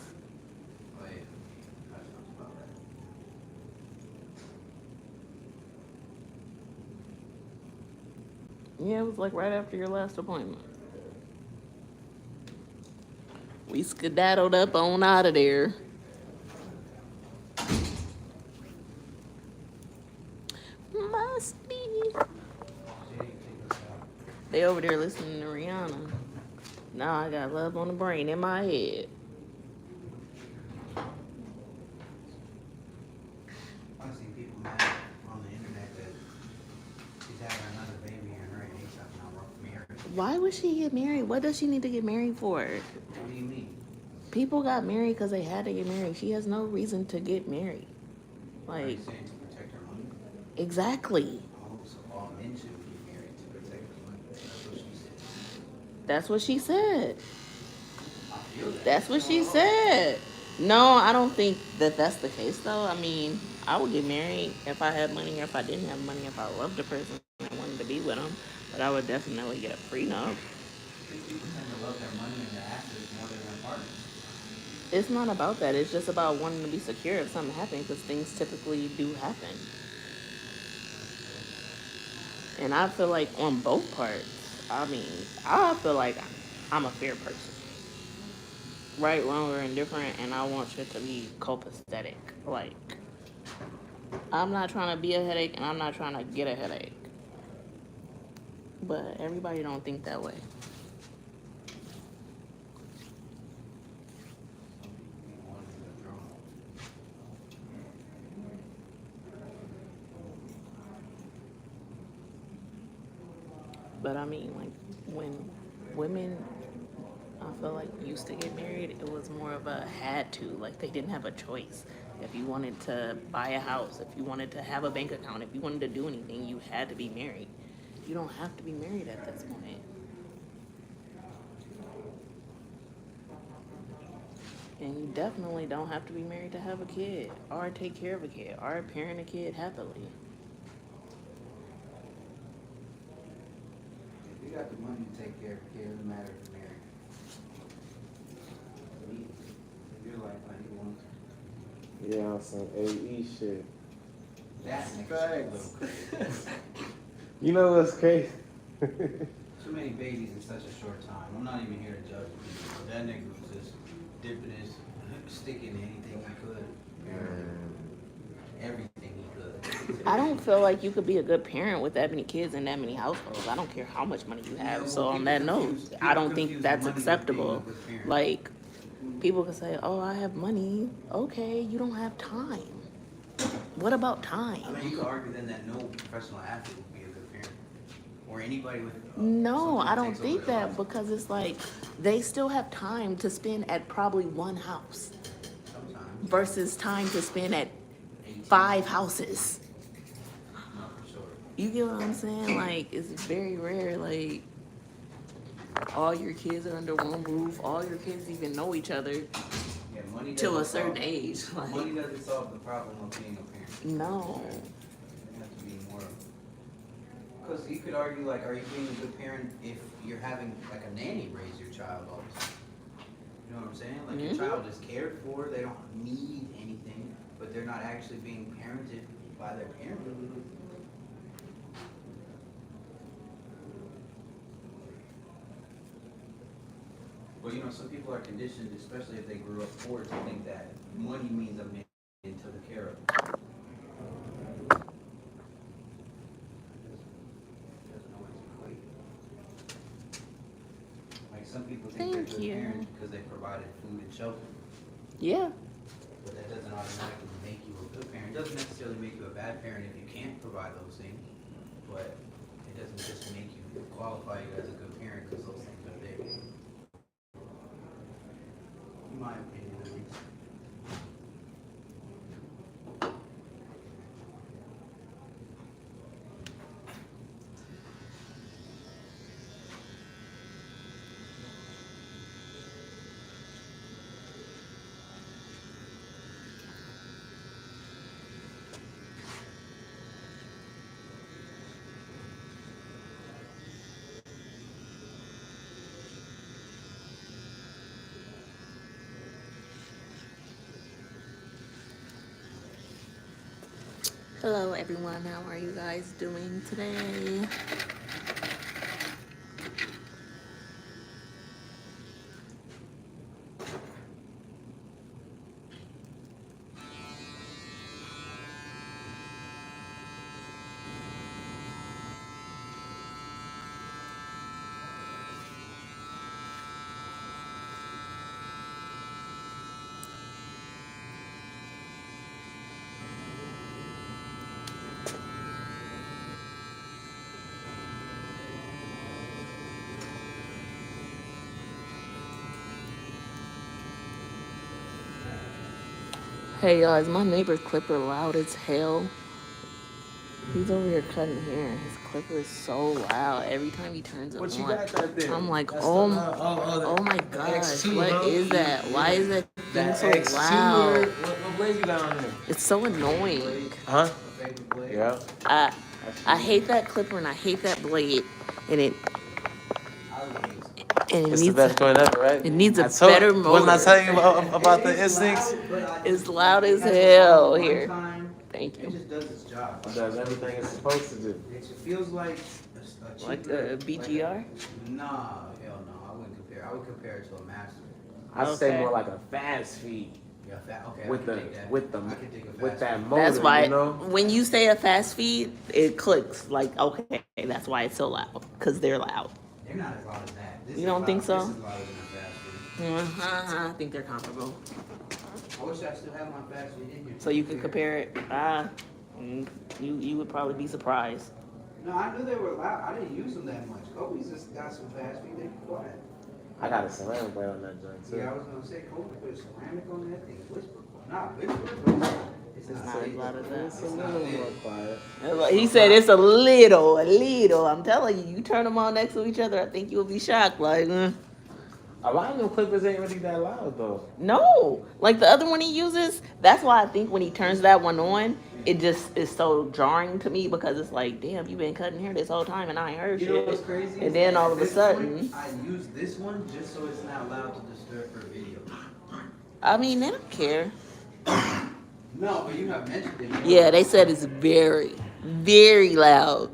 Oh yeah, that sounds about right. Yeah, it was like right after your last appointment. We skedaddled up on out of there. Must be. They over there listening to Rihanna. Now I got love on the brain in my head. I've seen people mad on the internet that she's having another baby and her and ASAP not married. Why would she get married? What does she need to get married for? What do you mean? People got married because they had to get married. She has no reason to get married. Are you Like, saying to protect her money? exactly. Oh, so all men should get married to protect their money. That's what she said. That's what she said. I feel that. That's what she said. No, I don't think that that's the case, though. I mean, I would get married if I had money or if I didn't have money, if I loved the person and wanted to be with them. But I would definitely get a prenup. People tend to love their money and their assets more than their partners. It's not about that. It's just about wanting to be secure if something happens, because things typically do happen. And I feel like on both parts, I mean, I feel like I'm a fair person. Right, wrong, or indifferent, and I want shit to be copacetic. Like, I'm not trying to be a headache, and I'm not trying to get a headache. But everybody don't think that way. Some people want to be drunk. But I mean, like, when women, I feel like, used to get married, it was more of a had to. Like, they didn't have a choice. If you wanted to buy a house, if you wanted to have a bank account, if you wanted to do anything, you had to be married. You don't have to be married at this point. And you definitely don't have to be married to have a kid, or take care of a kid, or parent a kid happily. If you got the money to take care of a kid, it doesn't matter if you're married. If your life like you want to. Yeah, on some AE shit. That makes it a little crazy. You know what's crazy? Too many babies in such a short time. I'm not even here to judge people. But that nigga was just dipping his, sticking anything he could. Everything he could. I don't feel like you could be a good parent with that many kids in that many households. I don't care how much money you have. Yeah, So well, on that people note, confuse- I don't people think confuse that's money with acceptable. being a good parent. Like, people can say, oh, I have money. Okay, you don't have time. What about time? I mean, you could argue then that no professional athlete would be a good parent. Or anybody with. No, something I that don't takes over think their that, life. because it's like they still have time to spend at probably one house Sometimes. versus time to spend at 18. 5 houses. No, for sure. You get what I'm saying? Like, it's very rare, like, all your kids are under one roof, all your kids even know each other Yeah, money till a doesn't certain solve- age. Money Like, doesn't solve the problem of being a parent. no. There has to be more. Because you could argue, like, are you being a good parent if you're having, like, a nanny raise your child all the time? You know what I'm saying? Like, your Mhm. child is cared for, they don't need anything, but they're not actually being parented by their parent. Well, you know, some people are conditioned, especially if they grew up poor, to think that money means I'm being taken care of. Doesn't always equate. Like, some people think they're Thank good you. parents because they provided food and shelter, Yeah. but that doesn't automatically make you a good parent. It doesn't necessarily make you a bad parent if you can't provide those things, but it doesn't just make you qualify you as a good parent because those things are there. In my opinion, at least. Hello, everyone. How are you guys doing today? Hey y'all, is my neighbor's clipper loud as hell? He's over here cutting hair and his clipper is so loud every time he turns it What you on. got right there? I'm like, That's oh, the my the gosh, X2, what huh? is that? Why is that thing That so X2, loud? what blade you got on there? It's so annoying. Huh? Favorite blade. Yeah. I hate that clipper and I hate that blade, and it I would use It's the needs best joint ever, right? it needs a better motor. Wasn't I telling you about the It is instincts? loud, but I It's just- loud it as has hell one here. time, Thank It you. just does its job. It does everything it's supposed to do. It feels like a Like cheaper- a BGR? Nah, hell no. I wouldn't compare. I would compare it to a master. I say Okay. more like a fast feed Yeah, okay. with I the can take that. with the I can take a with fast that food. motor. That's why you know. when you say a fast feed, it clicks. Like, okay, that's why it's so loud, because they're loud. They're not as loud as that. This You is don't think so? This is louder than a fast food. I think they're comparable. I wish I still had my fast food in here. So you could compare it. You would probably be surprised. No, I knew they were loud. I didn't use them that much. Kobe's just got some fast food. They quiet. I got a ceramic blade on that joint too. Yeah, I was gonna say Kobe put a ceramic on that thing. Whisper, not whisper, but it's It's not not as loud as that. It's a It's not little big. more quiet. He said it's a little. I'm telling you, you turn them on next to each other, I think you'll be shocked. Like, A lot of them clippers ain't really that loud though. no, like the other one he uses. That's why I think when he turns that one on, it just is so jarring to me because it's like, damn, you been cutting hair this whole time and I ain't heard You know what's shit. crazy? And then all of a This sudden, one, I use this one just so it's not loud to disturb her video. I mean, they don't care. No, but you have mentioned it. Yeah, they said it's very, very loud.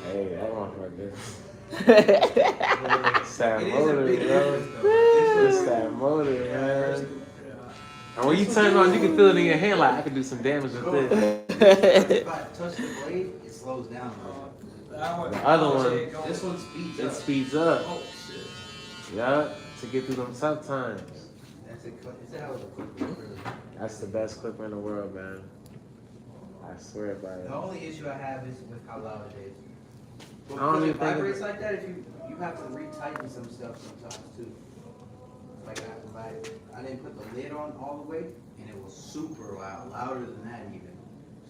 Hey, that motherfucker. It's that It is a motor, big bro. difference, though. It's that motor, man. And when you turn it on, you can feel it in your hand. Like I could do some damage with this. If I touch the blade, it slows down a little. The other one, This one speeds it up. speeds up. Oh shit. Yeah, to get through them tough times. That's it. It's a hell of a clipper, really. That's the best clipper in the world, man. I swear by it. The only issue I have is with how loud it is. But I don't because even it think vibrates like that, if you have to retighten some stuff sometimes too. Like I didn't put the lid on all the way, and it was super loud, louder than that even.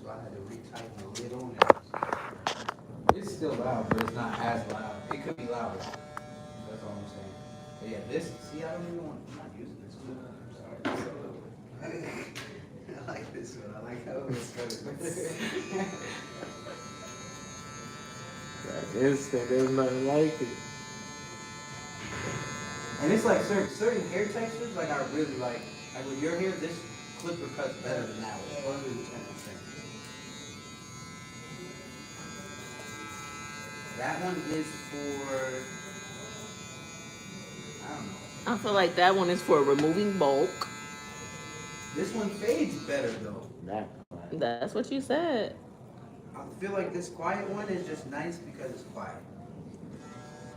So I had to retighten the lid on it. It's still loud, but it's not as loud. It could be louder. That's all I'm saying. But yeah, this. See, I don't even want. I'm not using this one. I'm sorry. I like this one. I like how it's better. That instant, there's nothing like it. And it's like certain hair textures, like I really like. Like with your hair, this clipper cuts better than that one. 110%. That one is for, I don't know. I feel like that one is for removing bulk. This one fades better though. That part. That's what you said. I feel like this quiet one is just nice because it's quiet.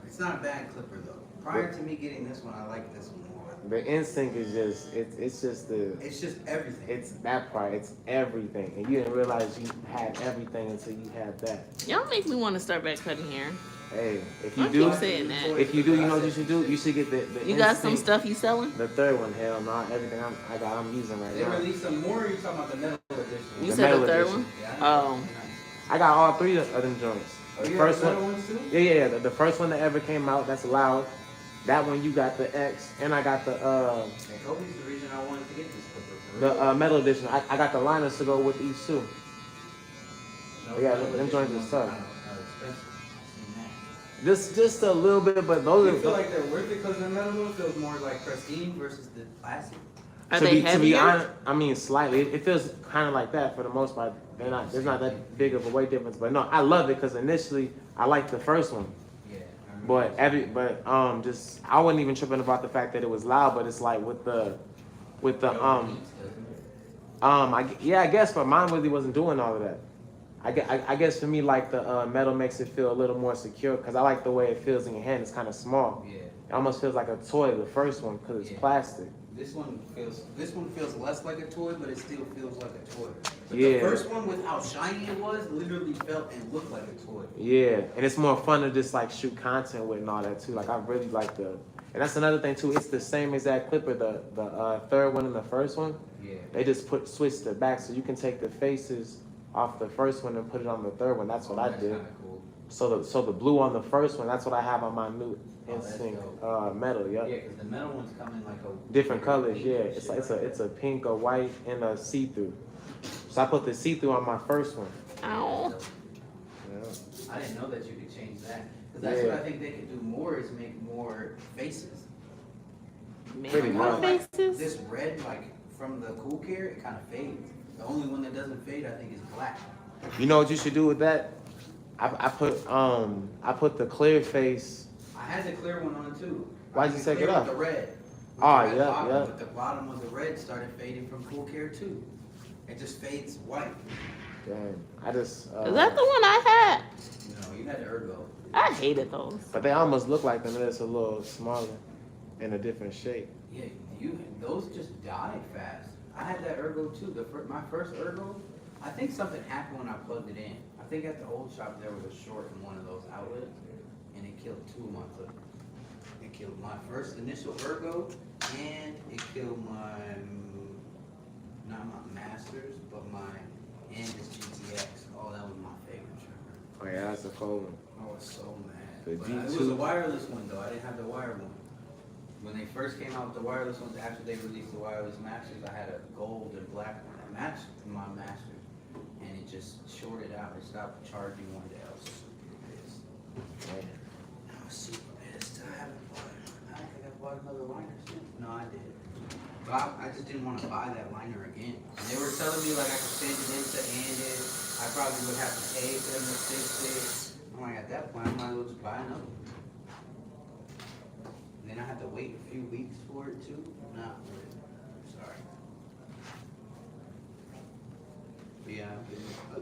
It's not a bad clipper though. Prior to me getting this one, I like this one more. The instinct is just, it's just the, It's just everything. it's that part, it's everything. And you didn't realize you had everything until you had that. Y'all make me want to start back cutting hair. Hey, if you I do, keep saying that. if you do, you know what you should do? You should get the You got some instinct. stuff you selling? The third one, hell no, everything I'm using right They now. released some more. Or you talking about the metal edition? You The said the metal third edition. one? Yeah, Oh. I got all three of them joints. Oh, The you first have one, metal ones too? yeah. The first one that ever came out, that's loud. That one you got the X, and I got the And Kobe's the reason I wanted to get this clipper. For real. metal edition. I got the liners to go with each too. No, yeah, metal them joints edition is tough. ones are expensive. I've seen that. Just a little bit, but those Do you feel are like they're worth it because the metal one feels more like pristine versus the plastic? Are to they be heavier? honest, I mean slightly. It feels kind of like that for the most part. There's not that big of a weight difference, but no, I love it because initially I liked the first one. Yeah. I remember But just I wasn't even tripping about the fact that it was loud, but it's like with the I guess, but mine really wasn't doing all of that. I guess for me, like the metal makes it feel a little more secure because I like the way it feels in your hand. It's kind of small. Yeah. It almost feels like a toy, the first one, because it's Yeah. plastic. This one feels less like a toy, but it still feels like a toy. But Yeah. the first one, with how shiny it was, literally felt and looked like a toy. Yeah, and it's more fun to just like shoot content with and all that too. Like I really like And that's another thing too. It's the same exact clipper, the third one and the first one. Yeah. They just switched it back so you can take the faces off the first one and put it on the third one. That's what I did. Kinda cool. So the blue on the first one, that's what I have on my new Oh, that's Instinct dope. metal. Yep. Yeah, because the metal ones come in like a Different colors. pink Yeah. and It's shit like like it's a pink, a white, and a see-through. So I put the see-through on my first one. Ow. Yeah. I didn't know that you could change that. Because that's Yeah. what I think they could do more is make more faces. Pretty Man, much. my faces. This red, like from the cool care, it kind of fades. The only one that doesn't fade, I think, is black. You know what you should do with that? I put the clear face. I had the clear one on too. Why'd you I had take clear it with off? The red. With Oh, the red yeah, bottom, yeah. But the bottom of the red started fading from cool care too. It just fades white. Damn. I just. Is that the one I had? No, you had the ergo. I hated those. But they almost look like them. They're just a little smaller, in a different shape. Yeah, those just died fast. I had that ergo too. My first ergo, I think something happened when I plugged it in. I think at the old shop there was a short in one of those outlets, and it killed two of my clippers. It killed my first initial ergo, and it killed not my masters, but my Andis GTX. Oh, that was my favorite trimmer. Oh yeah, that's a cold one. I was so mad. The But it G2. was a wireless one though. I didn't have the wired one. When they first came out with the wireless ones, after they released the wireless masters, I had a gold and black one that matched my masters, and it just shorted out. It stopped charging one day. I was super pissed. I was super pissed. I don't think I bought another liner since. No, I did. But I just didn't want to buy that liner again. And they were telling me like I could change it into Andis. I probably would have to pay for them to fix it. I'm like, at that point, I might as well just buy another one. And then I had to wait a few weeks for it too. Not really. Sorry. But yeah, I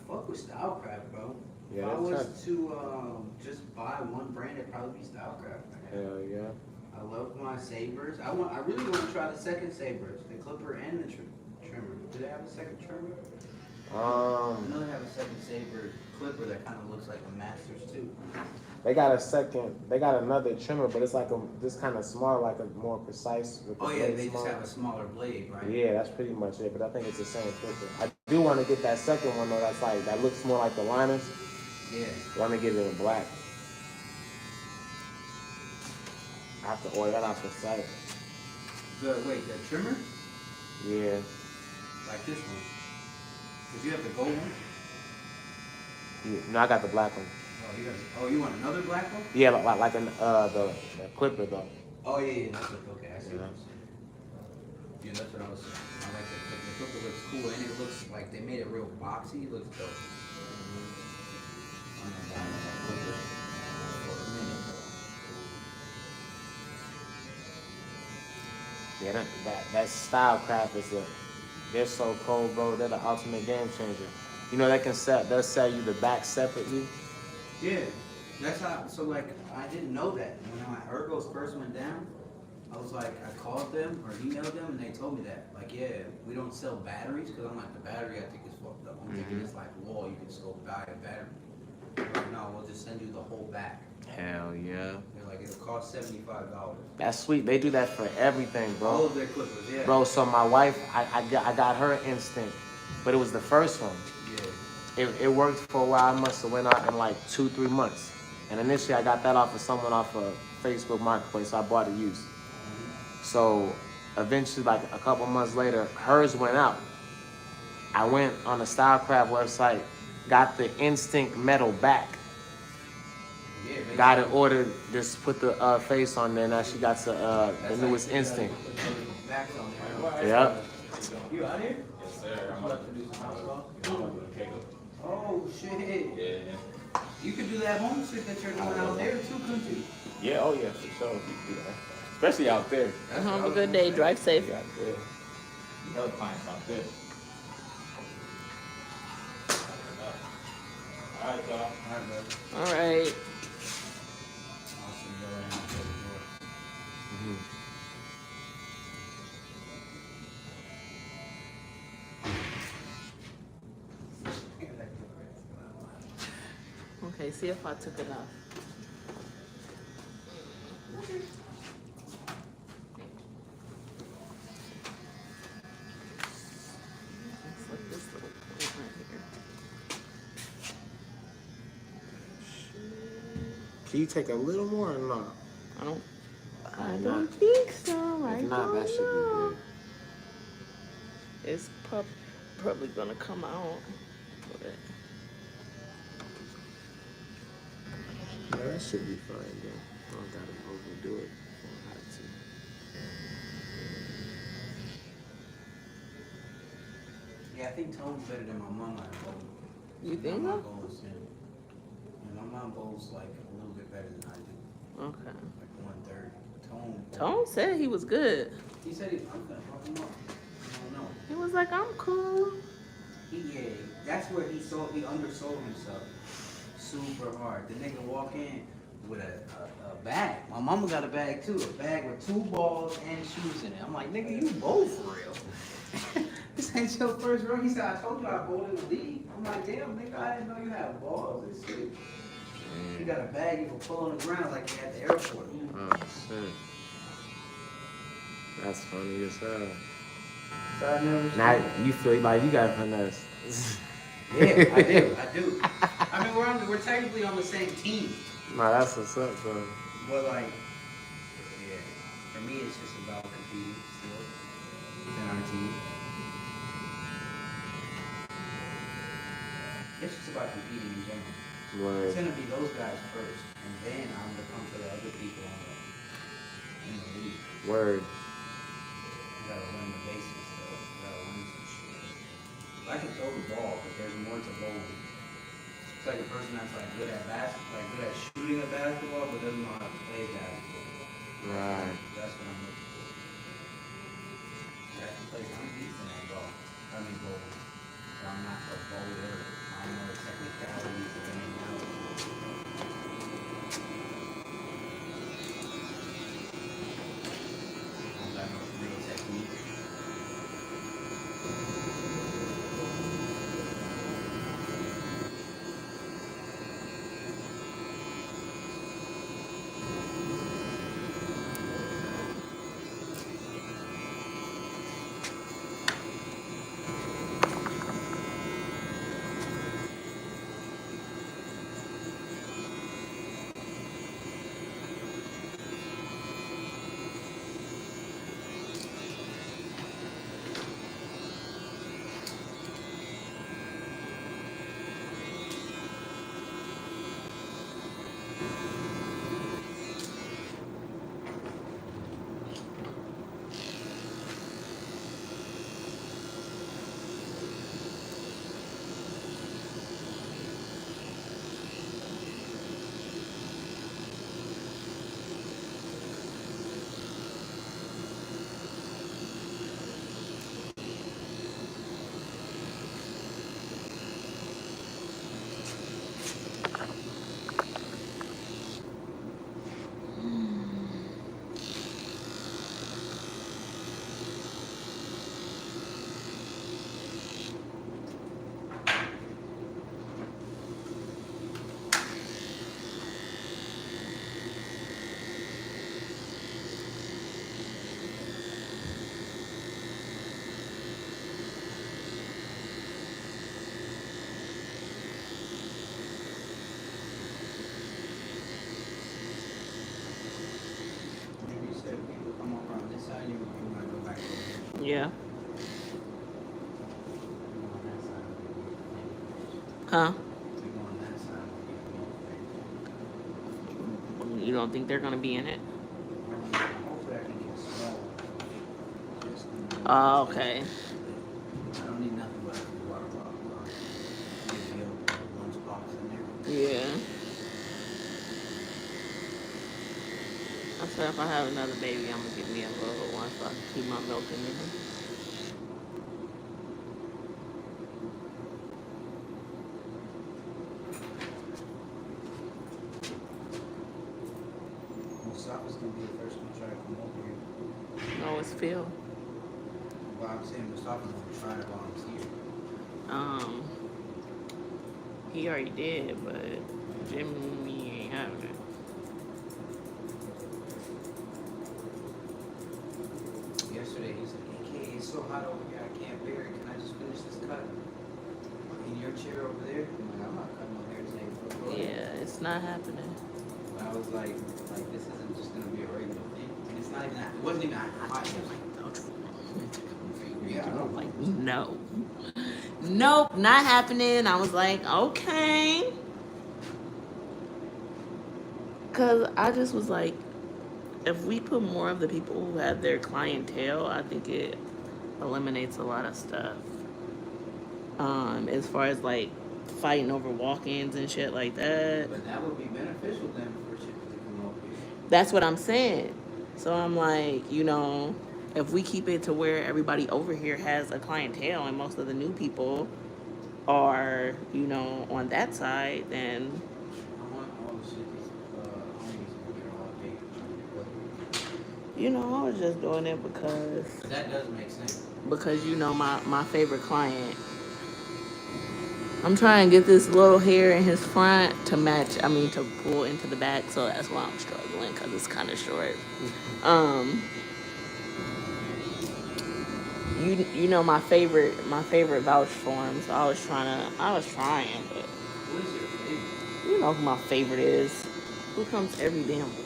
fuck with Stylecraft, bro. Yeah, If I that's was to just buy one brand, it'd probably be Stylecraft. Hell yeah. I love my sabers. I really want to try the second sabers, the clipper and the trimmer. Do they have a second trimmer? I know they have a second saber clipper that kind of looks like a Masters too. They got another trimmer, but it's like this kind of small, like a more precise. With the Oh yeah, blade they just smaller. have a smaller blade, right? Yeah, that's pretty much it. But I think it's the same clipper. I do want to get that second one though. That looks more like the liners. Yeah. I want to get it in black. I have to order that off the site. The trimmer? Yeah. Like this one. Cause you have the gold one. Yeah. No, I got the black one. You want another black one? Yeah, like the clipper though. Oh yeah, that's okay. I see Yeah. what you're saying. Yeah, that's what I was saying. I like the clipper looks cool and it looks like they made it real boxy. It looks dope. I'm gonna buy that clipper for a minute. Yeah, that Stylecraft they're so cold, bro. They're the ultimate game changer. You know they'll sell you the back separately. Yeah, that's how. So like, I didn't know that when my ergos first went down. I was like, I called them or emailed them, and they told me that. Like, yeah, we don't sell batteries because I'm like, the battery I think is fucked up. I'm thinking it's like, wall, you can just go buy a battery. They're like, no, we'll just send you the whole back. Hell yeah. They're like, it'll cost $75. That's sweet. They do that for everything, bro. All of their clippers, yeah. Bro, so my wife, I got her Instinct, but it was the first one. Yeah. It worked for a while. I must have went out in like 2-3 months. And initially I got that off of someone off of Facebook Marketplace, so I bought it used. So eventually, like a couple months later, hers went out. I went on the Stylecraft website, got the Instinct metal back. Yeah, Got it ordered, just put the face on there, now she got the newest Instinct. Backs on there. Yep. You out here? Yes, sir. I'm about to do some house calls. Oh, shit. Yeah. You could do that home shit that you're doing out there too, couldn't you? Yeah, oh yeah, for sure. You can do that. Especially out there. Have a good day. Drive safe. Out there. You know clients out there. All right, y'all. All right, bro. All right. I'll see you around the door. Okay, see if I took it off. Can you take a little more or not? I don't. I Alright, don't think so. I If not, don't that should be know. good. It's probably gonna come out. But Yeah, that should be fine then. I don't gotta overdo it. I don't have to. Yeah, I think Tone's better than my mama at bowling. you think My so? mom bowls, yeah. My mom bowls like a little bit better than I do. Okay. Like 1/3. Tone. Tone said he was good. He said I'm gonna fuck him up. I don't know. He was like, I'm cool. That's where he undersold himself super hard. The nigga walk in with a bag. My mama got a bag too, a bag with 2 balls and shoes in it. I'm like, nigga, you both for real. This ain't your first run. He said, I told you I bowled in the league. I'm like, damn, nigga, I didn't know you had balls and shit. He got a bag you can pull on the ground like you at the airport. Oh shit. That's funny as hell. So I never Now you feel like you got finesse. Yeah, I do. I mean, we're technically on the same team. Nah, that's what's up, though. But like, yeah, for me it's just about competing still within our team. It's just about competing in general. Word. It's gonna be those guys first, and then I'm gonna come to the other people in the league. Word. You gotta learn the basics though. You gotta learn some shit. I can throw the ball, but there's more to bowling. It's like a person that's like good at good at shooting a basketball, but doesn't know how to play basketball. Right. That's what I'm looking for. I'm decent at golf. I mean bowling. But I'm not a bowler. I don't know the technicalities of any now. I don't got no real technique. Maybe you said people come over on this side, you want to go back over here. Yeah. We go on that side. Huh? We go on that side. You don't think they're gonna be in it? Hopefully I can get small. Just, Oh, okay. I don't need nothing but a water bottle. Maybe a lunchbox in there. Yeah. I said if I have another baby, I'm gonna get me a little one so I can keep my milk in there. Mustafa's gonna be the first one to try to come over here. No, it's Phil. But I'm saying Mustafa's gonna try to volunteer. He already did, but Jimmy ain't having it. Yesterday he said, "AK, it's so hot over here, I can't bear it. Can I just finish this cut in your chair over there?" I'm like, I'm not cutting my hair today, bro. Yeah, it's not happening. But was like this isn't just gonna be a regular thing. And it's not even that. It wasn't even that high. It was like, Yeah, I'm like, no. Nope, not happening. I was like, okay. Because I just was like, if we put more of the people who have their clientele, I think it eliminates a lot of stuff. As far as like fighting over walk-ins and shit like that. but that would be beneficial then for shit to come over here. That's what I'm saying. So I'm like, you know, if we keep it to where everybody over here has a clientele and most of the new people are, you know, on that side, then I want all the shit homies to get all day. you know, I was just doing it because That does make sense. you know my favorite client. I'm trying to get this little hair in his front to match. I mean, to pull into the back, so that's why I'm struggling because it's kind of short. You know my favorite vouch for him. So I was trying, but Who is your favorite? you know who my favorite is. Who comes every damn week?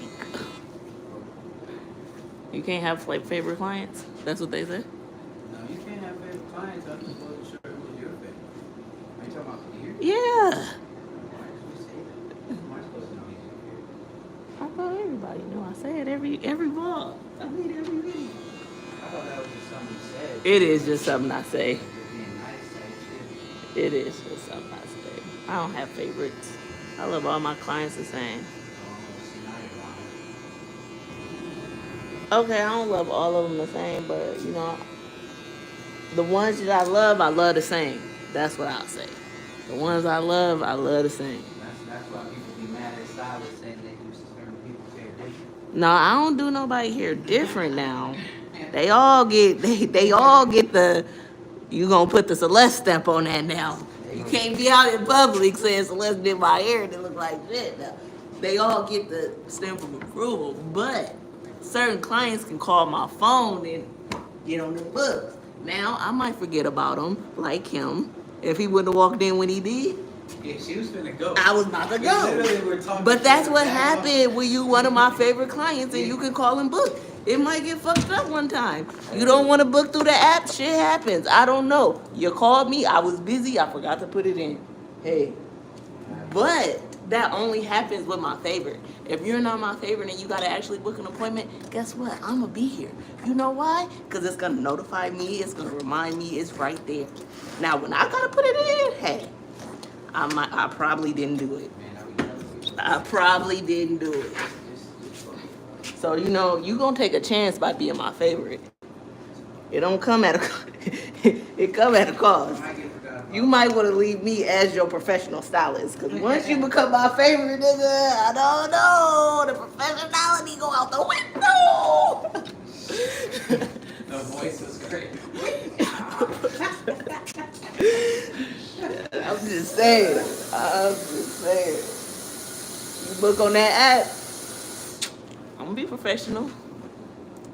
You can't have like favorite clients. That's what they say. No, you can't have favorite clients. I just wasn't sure who was your favorite. Are you talking about here? Yeah. Why did you say that? Am I supposed to know he's your favorite? I thought everybody knew. I say it every vlog. I mean every video. I thought that was just something you said. It is just something I say. Just being nice type shit. It is just something I say. I don't have favorites. I love all my clients the same. Oh, see, now you're lying. Okay, I don't love all of them the same, but you know, the ones that I love the same. That's what I'll say. The ones I love the same. That's why people be mad at stylists saying they do certain people's hair different. No, I don't do nobody hair different now. They all get the you gonna put the Celeste stamp on that now. You can't be out in public saying Celeste did my hair and it look like shit now. They all get the stamp of approval, but certain clients can call my phone and get on the books. Now I might forget about him, like him. If he wouldn't have walked in when he did, Yeah, she was finna go. I was about to We literally go. were talking But that's shit what about- happened when you one of my favorite clients and you can call and book. It might get fucked up one time. You don't want to book through the app, shit happens. I don't know. You called me, I was busy, I forgot to put it in. Hey. But that only happens with my favorite. If you're not my favorite and you gotta actually book an appointment, guess what? I'm gonna be here. You know why? Because it's gonna notify me, it's gonna remind me, it's right there. Now when I gotta put it in, hey, I probably didn't do it. I probably didn't do it. So you know, you gonna take a chance by being my favorite. It don't come at a it come at a cost. You might want to leave me as your professional stylist, because once you become my favorite nigga, I don't know, the professionality go out the window. The voice was great. I'm just saying. You book on that app, I'm gonna be professional.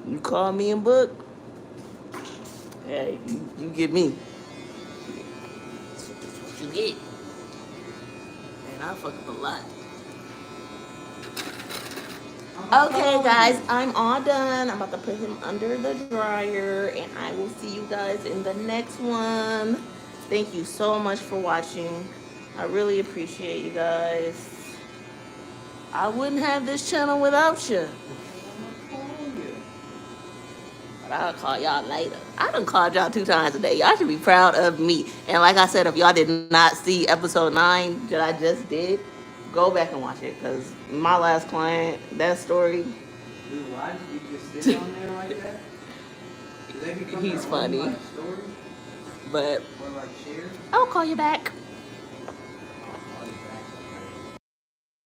You call me and book, hey, you get me. That's what you get. And I fuck up a lot. Okay, guys, I'm all done. I'm about to put him under the dryer, and I will see you guys in the next one. Thank you so much for watching. I really appreciate you guys. I wouldn't have this channel without you. But I'll call y'all later. I done called y'all 2 times a day. Y'all should be proud of me. And like I said, if y'all did not see episode 9 that I just did, go back and watch it. Because my last client, that story, Dude, why did you just sit on there like that? Do they become he's their own, funny. like, story? But Or like shares? I'll call you back.